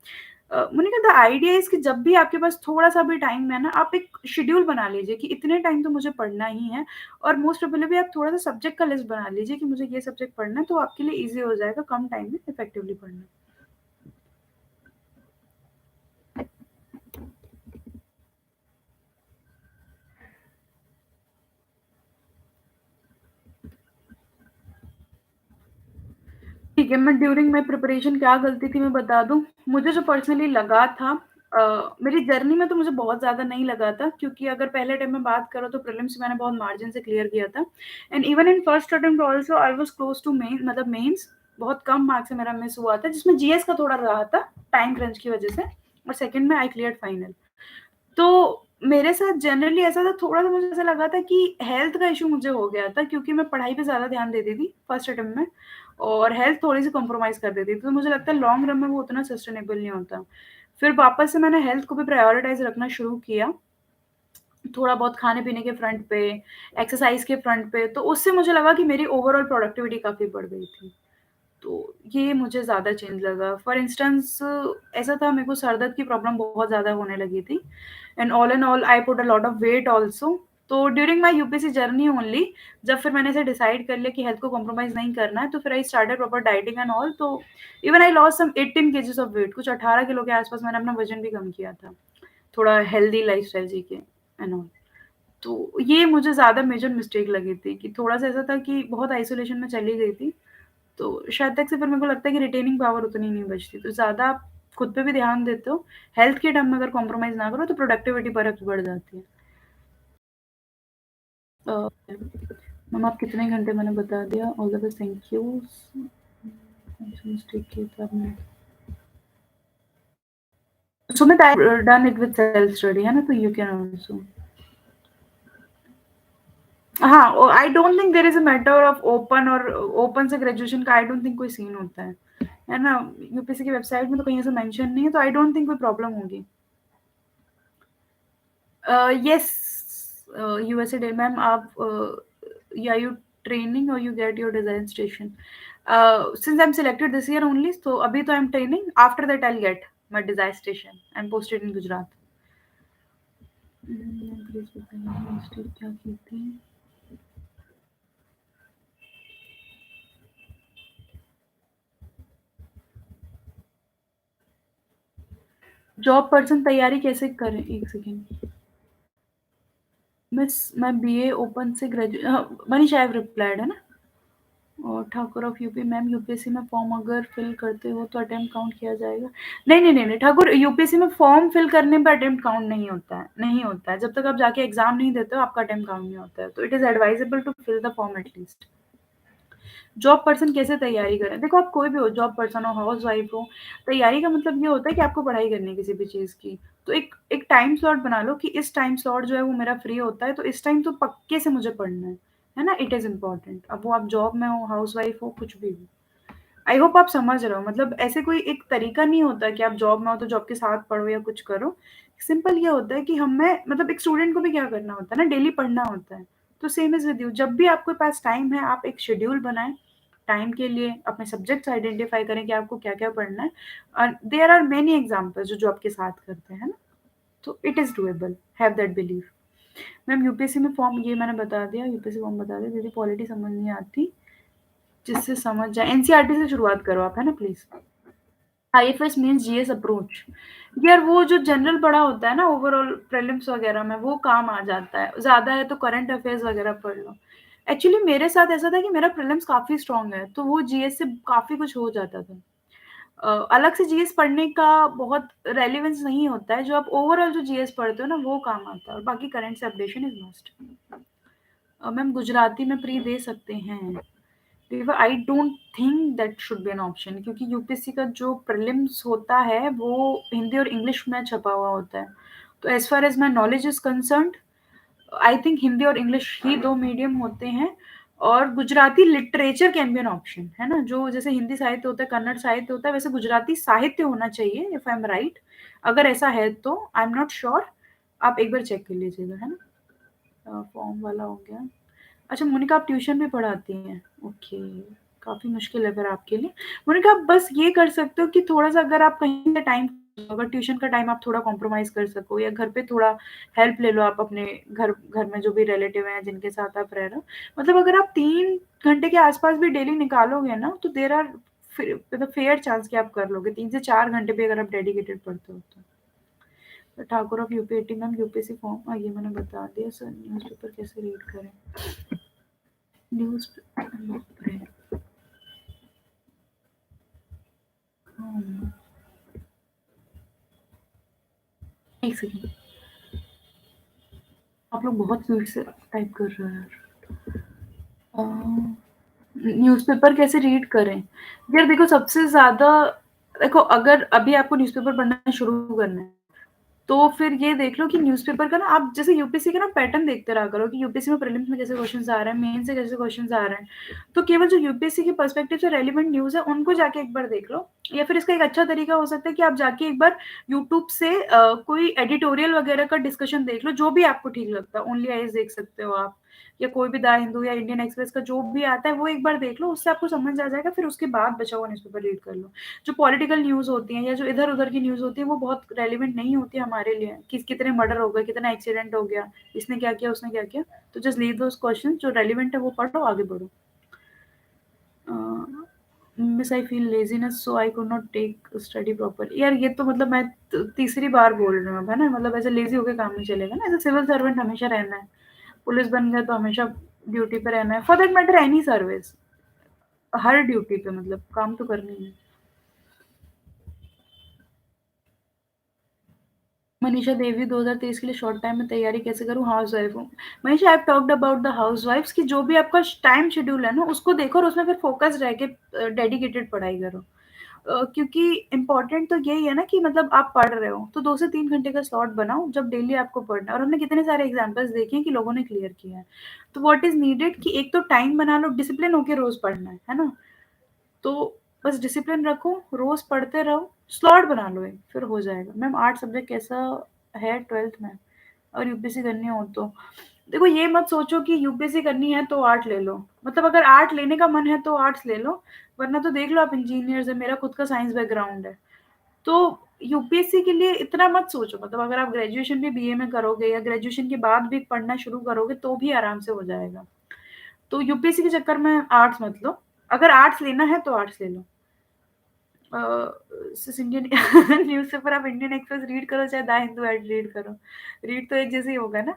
मोनिका, द आइडिया इज़ कि जब भी आपके पास थोड़ा-सा भी टाइम है ना, आप एक शेड्यूल बना लीजिए कि इतने टाइम तो मुझे पढ़ना ही है। और मोस्ट प्रोबेबली आप थोड़ा-सा सब्जेक्ट का लिस्ट बना लीजिए कि मुझे ये सब्जेक्ट पढ़ना है, तो आपके लिए ईज़ी हो जाएगा कम टाइम में इफेक्टिवली पढ़ना। ठीक है, मैं ड्यूरिंग माई प्रिपरेशन क्या गलती थी मैं बता दूँ। मुझे जो पर्सनली लगा था, मेरी जर्नी में तो मुझे बहुत ज़्यादा नहीं लगा था, क्योंकि अगर पहले टाइम में बात करो तो प्रीलिम्स मैंने बहुत मार्जिन से क्लियर किया था। And even in first attempt also I was close to main, मतलब मेंस बहुत कम मार्क्स से मेरा मिस हुआ था, जिसमें जीएस का थोड़ा रहा था टाइम क्रंच की वजह से। और सेकंड में आई क्लियर्ड फाइनल। तो मेरे साथ जनरली ऐसा था, थोड़ा-सा मुझे ऐसा लगा था कि हेल्थ का इश्यू मुझे हो गया था, क्योंकि मैं पढ़ाई पे ज़्यादा ध्यान देती थी फर्स्ट अटेम्प्ट में और हेल्थ थोड़ी-सी कॉम्प्रोमाइज़ कर देती थी। तो मुझे लगता है लॉन्ग रन में वो उतना सस्टेनेबल नहीं होता। फिर वापस से मैंने हेल्थ को भी प्रायोरिटाइज़ रखना शुरू किया, थोड़ा बहुत खाने-पीने के फ्रंट पे, एक्सरसाइज़ के फ्रंट पे, तो उससे मुझे लगा कि मेरी ओवरऑल प्रोडक्टिविटी काफ़ी बढ़ गई थी। तो ये मुझे ज़्यादा चेंज लगा। फॉर इंस्टेंस ऐसा था, मेरे को सर दर्द की प्रॉब्लम बहुत ज़्यादा होने लगी थी and all in all I put a lot of weight also. तो during my UPSC journey only, जब फिर मैंने ऐसे डिसाइड कर लिया कि हेल्थ को कॉम्प्रोमाइज़ नहीं करना है, तो फिर I started proper dieting and all. तो even I lost some 18 kgs of weight, कुछ 18 किलो के आस-पास मैंने अपना वज़न भी कम किया था, थोड़ा हेल्दी लाइफ़स्टाइल जी के एंड ऑल। तो ये मुझे ज़्यादा मेजर मिस्टेक लगी थी कि थोड़ा-सा ऐसा था कि बहुत आइसोलेशन में चली गई थी। तो शायद तक से फिर मेरे को लगता है कि रिटेनिंग पावर उतनी नहीं बचती। तो ज़्यादा आप खुद पे भी ध्यान देते हो, हेल्थ के टर्म में अगर कॉम्प्रोमाइज़ ना करो तो प्रोडक्टिविटी परत बढ़ जाती है। मैम आप कितने घंटे, मैंने बता दिया। All the best, thank you. कौन-सा मिस्टेक किया था आपने? Sumit, I done it with self study है ना, तो यू कैन आल्सो। हाँ, I don't think there is a matter of open और ओपन से ग्रेजुएशन का आई डोंट थिंक कोई सीन होता है। है ना? यूपीएससी की वेबसाइट में तो कहीं ऐसा मेंशन नहीं है, तो आई डोंट थिंक कोई प्रॉब्लम होगी। Yes, USA डे मैम आप या यू ट्रेनिंग और you get your design station? Since I'm selected this year only, तो अभी तो I'm training, after that I'll get my desired station. I'm posted in Gujarat. Please बताइए मिस्टेक क्या की थी? जॉब पर्सन तैयारी कैसे करें? 1 सेकंड। मैं बीए ओपन से मनीष, आई हैव रिप्लाइड है ना? और Thakur of UP ma'am, UPSC में फॉर्म अगर फिल करते हो तो अटेम्प्ट काउंट किया जाएगा? नहीं, नहीं, नहीं, नहीं ठाकुर, यूपीएससी में फॉर्म फिल करने पे अटेम्प्ट काउंट नहीं होता है, नहीं होता है। जब तक आप जाके एग्ज़ाम नहीं देते हो, आपका अटेम्प्ट काउंट नहीं होता है। तो it is advisable to fill the form at least. Job person कैसे तैयारी करें? देखो आप कोई भी हो, जॉब पर्सन हो, हाउसवाइफ हो, तैयारी का मतलब ये होता है कि आपको पढ़ाई करनी है किसी भी चीज़ की। तो एक एक टाइम स्लॉट बना लो कि इस टाइम स्लॉट जो है वो मेरा फ्री होता है, तो इस टाइम तो पक्के से मुझे पढ़ना है ना? It is important. अब वो आप जॉब में हो, हाउसवाइफ हो, कुछ भी हो। आई होप आप समझ रहे हो, मतलब ऐसे कोई एक तरीका नहीं होता कि आप जॉब में हो तो जॉब के साथ पढ़ो या कुछ करो। सिंपल ये होता है कि हमें, मतलब एक स्टूडेंट को भी क्या करना होता है ना, डेली पढ़ना होता है। तो सेम इज़ विद यू, जब भी आपके पास टाइम है, आप एक शेड्यूल बनाएँ टाइम के लिए, अपने सब्जेक्ट्स आइडेंटिफ़ाई करें कि आपको क्या-क्या पढ़ना है। देयर आर मेनी एग्ज़ाम्पल्स जो जॉब के साथ करते हैं, है ना? तो it is doable, have that believe. Ma'am UPSC में फॉर्म, ये मैंने बता दिया, यूपीएससी फॉर्म बता दिया। दीदी पॉलिटी समझ नहीं आती, जिससे समझ जाए। एनसीईआरटी से शुरुआत करो आप, है ना please. IFS means GS approach. यार वो जो जनरल पढ़ा होता है ना ओवरऑल प्रीलिम्स वगैरह में, वो काम आ जाता है। ज़्यादा है तो करंट अफेयर्स वगैरह पढ़ लो। एक्चुअली मेरे साथ ऐसा था कि मेरा प्रीलिम्स काफ़ी स्ट्रॉन्ग है, तो वो जीएस से काफ़ी कुछ हो जाता था। अलग से जीएस पढ़ने का बहुत रेलेवेंस नहीं होता है, जो आप ओवरऑल जो जीएस पढ़ते हो ना, वो काम आता है, और बाकी करंट से updation is must. Ma'am Gujarati में प्री दे सकते हैं? देखो आई don't think that should be an option, क्योंकि यूपीएससी का जो प्रीलिम्स होता है वो हिंदी और इंग्लिश में छपा हुआ होता है। तो as far as my knowledge is concerned, I think Hindi और इंग्लिश ही दो मीडियम होते हैं। और Gujarati literature can be an option, है ना? जो जैसे हिंदी साहित्य होता है, कन्नड़ साहित्य होता है, वैसे गुजराती साहित्य होना चाहिए, इफ आई एम राइट। अगर ऐसा है तो आई एम नॉट श्योर, आप एक बार चेक कर लीजिएगा, है ना? फॉर्म वाला हो गया। अच्छा मोनिका, आप ट्यूशन भी पढ़ाती हैं? ओके, काफ़ी मुश्किल है फिर आपके लिए। मोनिका आप बस ये कर सकते हो कि थोड़ा-सा, अगर आप कहीं से टाइम, अगर ट्यूशन का टाइम आप थोड़ा कॉम्प्रोमाइज़ कर सको, या घर पे थोड़ा हेल्प ले लो आप अपने घर घर में जो भी रिलेटिव हैं जिनके साथ आप रह रहे हो। मतलब अगर आप 3 घंटे के आस-पास भी डेली निकालोगे ना, तो देयर आर मतलब फेयर चांस कि आप कर लोगे 3 से 4 घंटे भी, अगर आप डेडिकेटेड पढ़ते हो तो। ठाकुर ऑफ यूपीएटी मैम, यूपीएससी फॉर्म, ये मैंने बता दिया सर। न्यूज़पेपर कैसे रीड करें? न्यूज़ एक सेकंड, आप लोग बहुत स्पीड से टाइप कर रहे हैं यार। न्यूज़पेपर कैसे रीड करें? यार देखो, सबसे ज़्यादा, देखो अगर अभी आपको न्यूज़पेपर पढ़ना शुरू करना है, तो फिर ये देख लो कि न्यूज़पेपर का ना, आप जैसे यूपीएससी का ना पैटर्न देखते रहा करो कि यूपीएससी में प्रीलिम्स में कैसे क्वेश्चंस आ रहे हैं, मेन से कैसे क्वेश्चंस आ रहे हैं। तो केवल जो यूपीएससी के पर्सपेक्टिव से रेलेवेंट न्यूज़ है, उनको जाके एक बार देख लो। या फिर इसका एक अच्छा तरीका हो सकता है कि आप जाके एक बार यूट्यूब से कोई एडिटोरियल वगैरह का डिस्कशन देख लो, जो भी आपको ठीक लगता है। ओनली आइज़ देख सकते हो आप, या कोई भी द हिंदू या इंडियन एक्सप्रेस का जो भी आता है, वो एक बार देख लो, उससे आपको समझ आ जाएगा। फिर उसके बाद बचा हुआ न्यूज़पेपर रीड कर लो। जो पॉलिटिकल न्यूज़ होती हैं या जो इधर-उधर की न्यूज़ होती है, वो बहुत रेलेवेंट नहीं होती है हमारे लिए, कितने मर्डर हो गए, कितना एक्सीडेंट हो गया, इसने क्या किया, उसने क्या किया। तो जस्ट लीव दोज़ क्वेश्चंस, जो रेलेवेंट है वो पढ़ो, आगे बढ़ो। Miss I feel laziness so I could not tech study proper. यार ये तो मतलब मैं तीसरी बार बोल रही हूँ अब, है ना? मतलब ऐसे लेज़ी होके काम नहीं चलेगा ना, ऐसे सिविल सर्वेंट हमेशा रहना है, पुलिस बन गया तो हमेशा ड्यूटी पे रहना है, for that matter any service, her duty पे मतलब काम तो करनी है। मनीषा देवी 2023 के लिए शॉर्ट टाइम में तैयारी कैसे करूँ? हाउसवाइफ हूँ। Manisha, I have talked about the हाउसवाइफ्स कि जो भी आपका टाइम शेड्यूल है ना, उसको देखो और उसमें फिर फोकस रह के डेडिकेटेड पढ़ाई करो। क्योंकि इम्पोर्टेंट तो यही है ना कि मतलब आप पढ़ रहे हो, तो 2 से 3 घंटे का स्लॉट बनाओ जब डेली आपको पढ़ना है। और हमने कितने सारे एग्ज़ाम्पल्स देखे हैं कि लोगों ने क्लियर किया है। तो व्हाट इज़ नीडेड कि एक तो टाइम बना लो, डिसिप्लिन होके रोज़ पढ़ना है ना? तो बस डिसिप्लिन रखो, रोज़ पढ़ते रहो, स्लॉट बना लो एक, फिर हो जाएगा। मैम आर्ट सब्जेक्ट कैसा है 12th में? और यूपीएससी करनी हो तो? देखो ये मत सोचो कि यूपीएससी करनी है तो आर्ट ले लो। मतलब अगर आर्ट लेने का मन है तो आर्ट्स ले लो, वरना तो देख लो आप इंजीनियर्स हैं, मेरा खुद का साइंस बैकग्राउंड है। तो यूपीएससी के लिए इतना मत सोचो, मतलब अगर आप ग्रेजुएशन भी बीए में करोगे या ग्रेजुएशन के बाद भी पढ़ना शुरू करोगे तो भी आराम से हो जाएगा। तो यूपीएससी के चक्कर में आर्ट्स मत लो। अगर आर्ट्स लेना है तो आर्ट्स ले लो। सिर्फ इंडियन न्यूज़पेपर आप इंडियन एक्सप्रेस रीड करो चाहे द हिंदू ऐड रीड करो, रीड तो एक जैसे ही होगा ना।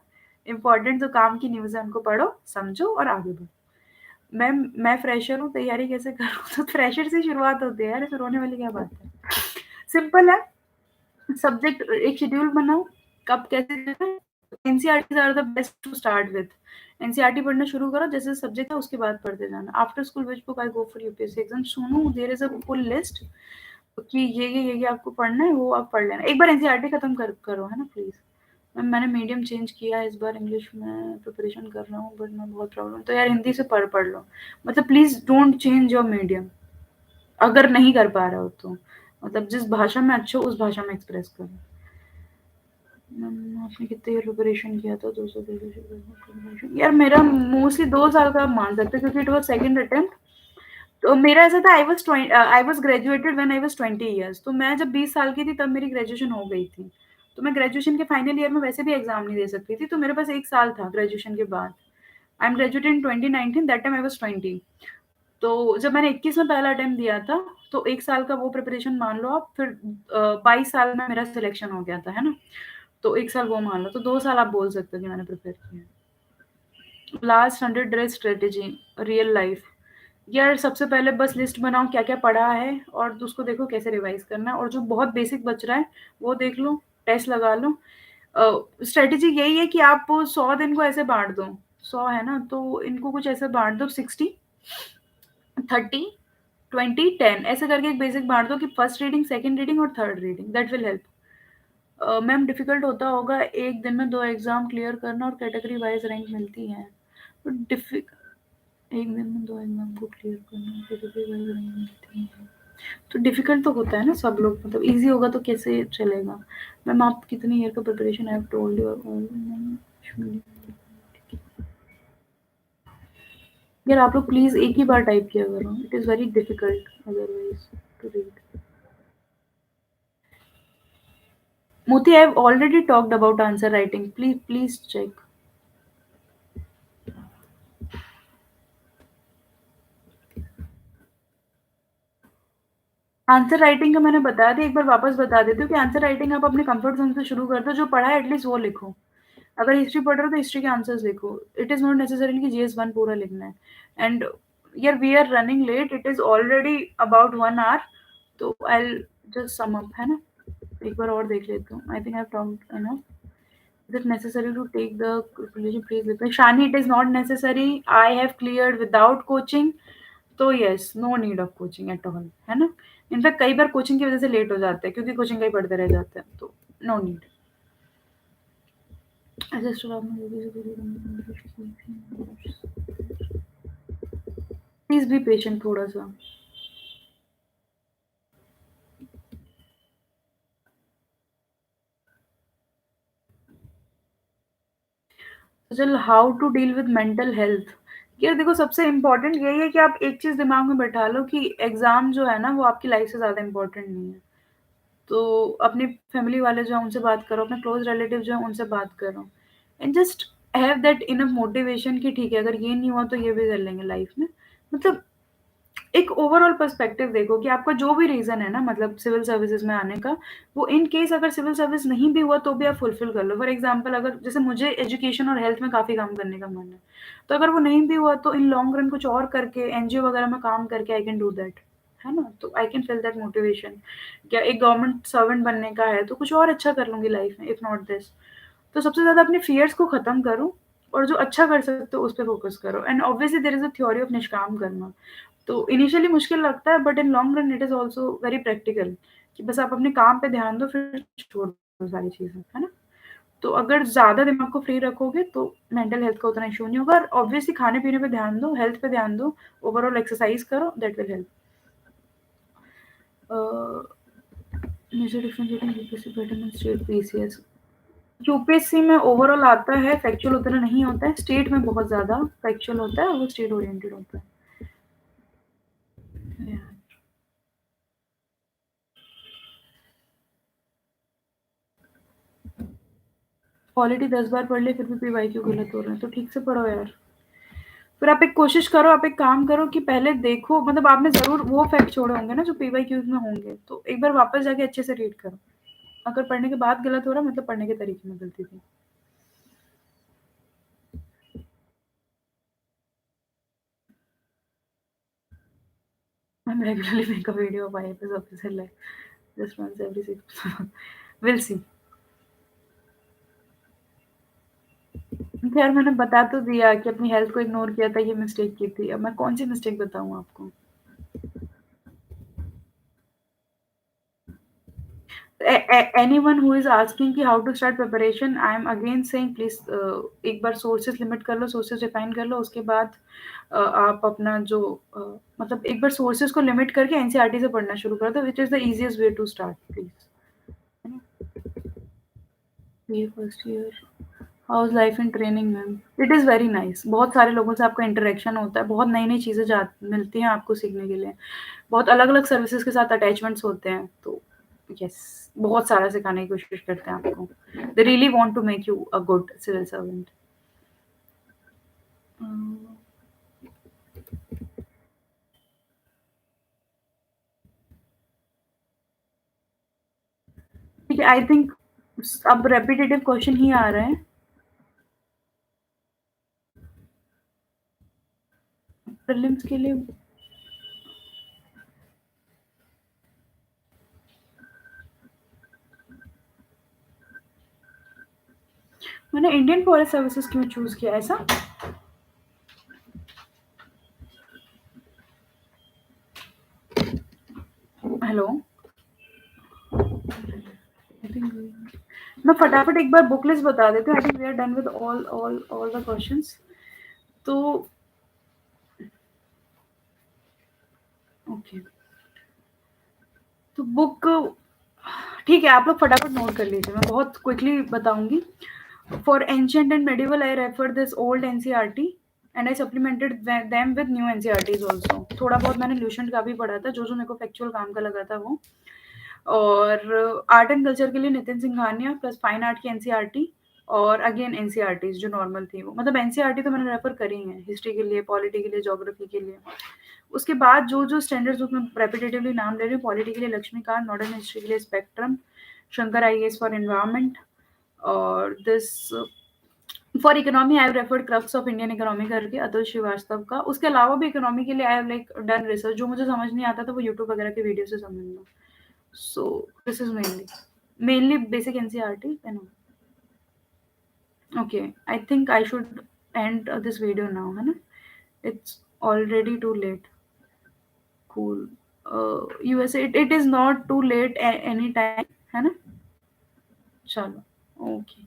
इम्पोर्टेंट जो काम की न्यूज़ है उनको पढ़ो, समझो और आगे बढ़ो। मैम मैं फ्रेशर हूँ, तैयारी कैसे करूँ? तो फ्रेशर से शुरुआत होती है यार, इसमें रोने वाली क्या बात है? सिंपल है, सब्जेक्ट एक शेड्यूल बनाओ, कब कैसे करना है, NCERTs are the best to start with. NCERT पढ़ना शुरू करो, जैसे सब्जेक्ट है उसके बाद पढ़ते जाना। After school which book I go for UPSC exam? सुनो, there is a full list कि ये आपको पढ़ना है, वो आप पढ़ लेना। एक बार एनसीईआरटी खत्म करो, है ना प्लीज़। मैम मैंने मीडियम चेंज किया है, इस बार इंग्लिश में प्रिपरेशन कर रहा हूँ, बट मैं बहुत प्रॉब्लम, तो यार हिंदी से पढ़ लो। मतलब please don't change your medium, अगर नहीं कर पा रहे हो तो। मतलब जिस भाषा में अच्छे हो उस भाषा में एक्सप्रेस करो। आपने कितने ईयर प्रिपरेशन किया था? 200 प्रिपरेशन, यार मेरा मोस्टली 2 साल का आप मान सकते हो, क्योंकि इट वाज़ सेकंड अटेम्प्ट। तो मेरा ऐसा था, I was graduated when I was 20 years, तो मैं जब 20 साल की थी तब मेरी ग्रेजुएशन हो गई थी। तो मैं ग्रेजुएशन के फाइनल ईयर में वैसे भी एग्ज़ाम नहीं दे सकती थी, तो मेरे पास 1 साल था ग्रेजुएशन के बाद। I am graduated in 2019, that time I was 20। तो जब मैंने 21 में पहला अटेम्प्ट दिया था, तो 1 साल का वो प्रिपरेशन मान लो आप, फिर 22 साल में मेरा सिलेक्शन हो गया था, है ना? तो 1 साल वो मान लो, तो 2 साल आप बोल सकते हो कि मैंने प्रिपेयर किया है। Last 100 days strategy, real life. यार सबसे पहले बस लिस्ट बनाओ क्या-क्या पढ़ा है, और उसको देखो कैसे रिवाइज़ करना है, और जो बहुत बेसिक बच रहा है, वो देख लो, टेस्ट लगा लो। स्ट्रैटेजी यही है कि आप 100 दिन को ऐसे बाँट दो, 100 है ना? तो इनको कुछ ऐसे बाँट दो, 60, 30, 20, 10 ऐसे करके एक बेसिक बाँट दो कि फर्स्ट रीडिंग, सेकंड रीडिंग और third reading, that will help. Ma'am difficult होता होगा एक दिन में 2 एग्ज़ाम क्लियर करना, और कैटेगरी वाइज़ रैंक मिलती है। बट एक दिन में 2 एग्ज़ाम को क्लियर करना, कैटेगरी वाइज़ रैंक मिलती है। तो डिफ़िकल्ट तो होता है ना सब लोग, मतलब ईज़ी होगा तो कैसे चलेगा? मैम आप कितने ईयर का preparation I have told you यार आप लोग प्लीज़ एक ही बार टाइप किया करो, it is very difficult otherwise to read. Moti, I've already talked about answer writing. Please check. Answer writing का मैंने बता दिया, एक बार वापस बता देती हूँ कि आंसर राइटिंग आप अपने कंफर्ट ज़ोन से शुरू कर दो, जो पढ़ा है एटलीस्ट वो लिखो। अगर हिस्ट्री पढ़ रहे हो तो हिस्ट्री के आंसर्स लिखो। इट इज़ नॉट नेसेसरी कि जीएस 1 पूरा लिखना है। एंड यार we are running late, it is already about 1 hour, तो I will just sum up, है ना? एक बार और देख लेती हूँ। I think I have talked enough. Is it necessary to take the religion? Please reply. Shani, it is not necessary. I have cleared without coaching. तो yes, no need of coaching at all, है ना? इनफैक्ट कई बार कोचिंग की वजह से लेट हो जाते हैं, क्योंकि कोचिंग का ही पढ़ते रह जाते हैं, तो no need. Please be patient थोड़ा सा। चल, how to deal with mental health. यार देखो सबसे इम्पोर्टेंट यही है कि आप एक चीज दिमाग में बैठा लो कि एग्जाम जो है ना वो आपकी लाइफ से ज्यादा इम्पोर्टेंट नहीं है। तो अपनी फैमिली वाले जो हैं उनसे बात करो, अपने क्लोज रिलेटिव जो हैं उनसे बात करो, and just have that enough motivation कि ठीक है अगर ये नहीं हुआ तो ये भी कर लेंगे लाइफ में। मतलब एक ओवरऑल पर्सपेक्टिव देखो कि आपका जो भी रीज़न है ना, मतलब सिविल सर्विसेज में आने का, वो इन केस अगर सिविल सर्विस नहीं भी हुआ तो भी आप फुलफिल कर लो। फॉर एग्जांपल अगर जैसे मुझे एजुकेशन और हेल्थ में काफ़ी काम करने का मन है, तो अगर वो नहीं भी हुआ तो इन लॉन्ग रन कुछ और करके एनजीओ वगैरह में काम करके आई कैन डू दैट, है ना? तो I can feel that motivation. क्या एक गवर्नमेंट सर्वेंट बनने का है तो कुछ और अच्छा कर लूँगी लाइफ में, इफ नॉट दिस। तो सबसे ज़्यादा अपने फ़ियर्स को ख़त्म करो, और जो अच्छा कर सकते हो उस पे फ़ोकस करो, and obviously there is a theory of nishkam karma. तो इनिशियली मुश्किल लगता है, but in long run it is also very practical, कि बस आप अपने काम पे ध्यान दो, फिर छोड़ दो सारी चीज़ें, है ना? तो अगर ज़्यादा दिमाग को फ्री रखोगे तो मेंटल हेल्थ का उतना इश्यू नहीं होगा, और ऑब्वियसली खाने-पीने पे ध्यान दो, हेल्थ पे ध्यान दो, ओवरऑल एक्सरसाइज़ करो, that will help. Uh, major difference between UPSC pattern and state PCS. UPSC में ओवरऑल आता है, फैक्चुअल उतना नहीं होता है, स्टेट में बहुत ज़्यादा फैक्चुअल होता है, वो स्टेट ओरिएंटेड होता है। Yeah. क्वालिटी 10 बार पढ़ ली फिर भी पीवाई क्यों गलत हो रहा है, तो ठीक से पढ़ो यार। फिर आप एक कोशिश करो, आप एक काम करो कि पहले देखो, मतलब आपने ज़रूर वो फैक्ट छोड़े होंगे ना जो पीवाई क्यूज़ में होंगे, तो एक बार वापस जाके अच्छे से रीड करो। अगर पढ़ने के बाद गलत हो रहा है मतलब पढ़ने के तरीके में गलती थी। I'm regularly make a video of IFS officer life just once every 6 months. We'll see. खैर मैंने बता तो दिया कि अपनी हेल्थ को इग्नोर किया था, ये मिस्टेक की थी। अब मैं कौन-सी मिस्टेक बताऊँ आपको? एनीवन हू इज़ आस्किंग कि how to start preparation, I am again saying please एक बार सोर्सेज़ लिमिट कर लो, सोर्सेज़ डिफाइन कर लो, उसके बाद आप अपना जो मतलब एक बार सोर्सेज़ को लिमिट करके एनसीईआरटी से पढ़ना शुरू कर दो, which is the easiest way to start please. है ना? BA first year, how is life in training ma'am? It is very nice. बहुत सारे लोगों से आपका इंटरेक्शन होता है, बहुत नई-नई चीज़ें जा मिलती हैं आपको सीखने के लिए। बहुत अलग-अलग सर्विसेज़ के साथ अटैचमेंट्स होते हैं, तो यस, बहुत सारा सिखाने की कोशिश करते हैं आपको। They really want to make you a good civil servant. अ, ठीक है, आई थिंक अब रेपिटेटिव क्वेश्चन ही आ रहे हैं। प्रीलिम्स के लिए मैंने इंडियन फॉरेस्ट सर्विसेज क्यों चूज़ किया ऐसा? हेलो? आई थिंक मैं फटाफट एक बार बुक लिस्ट बता देती हूँ। I think we are done with all the questions. तो ओके, तो बुक ठीक है, आप लोग फटाफट नोट कर लीजिए, मैं बहुत क्विकली बताऊँगी। For ancient and medieval I refer this old NCERT and I supplemented them with new NCERTs also. थोड़ा बहुत मैंने ल्यूसेंट का भी पढ़ा था, जो-जो मेरे को फैक्चुअल काम का लगा था वो। और आर्ट एंड कल्चर के लिए Nitin Singhania plus fine art की एनसीईआरटी और अगेन एनसीईआरटीज़ जो नॉर्मल थी वो। मतलब एनसीईआरटी तो मैंने रेफर करी है, हिस्ट्री के लिए, पॉलिटी के लिए, ज्योग्राफी के लिए। उसके बाद जो-जो स्टैंडर्ड्स बुक में रेपिटेटिवली नाम ले रही हूँ, पॉलिटी के लिए लक्ष्मीकांत, मॉडर्न हिस्ट्री के लिए spectrum, Shankar IAS for environment और this for economy I have referred crux of Indian economy करके अतुल श्रीवास्तव का। उसके अलावा भी इकोनॉमी के लिए I have like done research, जो मुझे समझ नहीं आता था वो यूट्यूब वगैरह की वीडियो से समझ लो। So this is mainly basic NCERT and okay, I think I should end this video now, है ना? It's already too late. Cool. USA it is not too late any time, है ना? चलो, okay.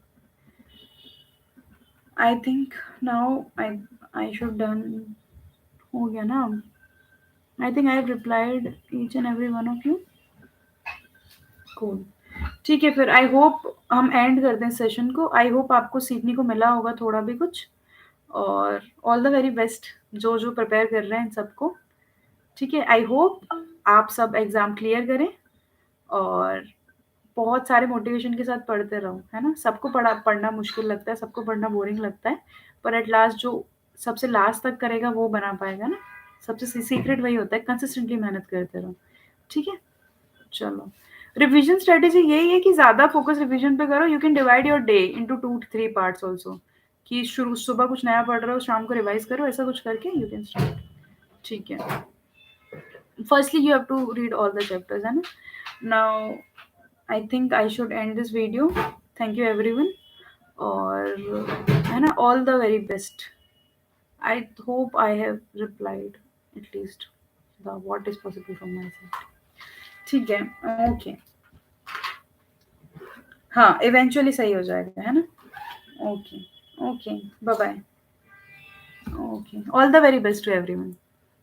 I think now I should done हो गया ना? I think I have replied each and every one of you. Cool. ठीक है, फिर आई होप हम एंड करते हैं सेशन को। आई होप आपको सीखने को मिला होगा थोड़ा भी कुछ। और ऑल द वेरी बेस्ट जो प्रिपेयर कर रहे हैं सबको। ठीक है, आई होप आप सब एग्ज़ाम क्लियर करें और बहुत सारे मोटिवेशन के साथ पढ़ते रहो, है ना? सबको पढ़ना मुश्किल लगता है, सबको पढ़ना बोरिंग लगता है, पर एट लास्ट जो सबसे लास्ट तक करेगा वो बना पाएगा ना? सबसे सीक्रेट वही होता है, कंसिस्टेंटली मेहनत करते रहो। ठीक है? चलो। रिवीजन स्ट्रैटेजी यही है कि ज़्यादा फोकस रिवीजन पे करो। You can divide your day into 2-3 parts also, कि शुरू सुबह कुछ नया पढ़ रहे हो, शाम को रिवाइज़ करो, ऐसा कुछ करके यू कैन स्टार्ट। ठीक है। Firstly, you have to read all the chapters, है ना? Now, I think I should end this video. Thank you everyone. और है ना, all the very best. I hope I have replied at least the what is possible from my side. ठीक है, ओके। हाँ, इवेंचुअली सही हो जाएगा, है ना? Okay, okay, bye bye. Okay, all the very best to everyone.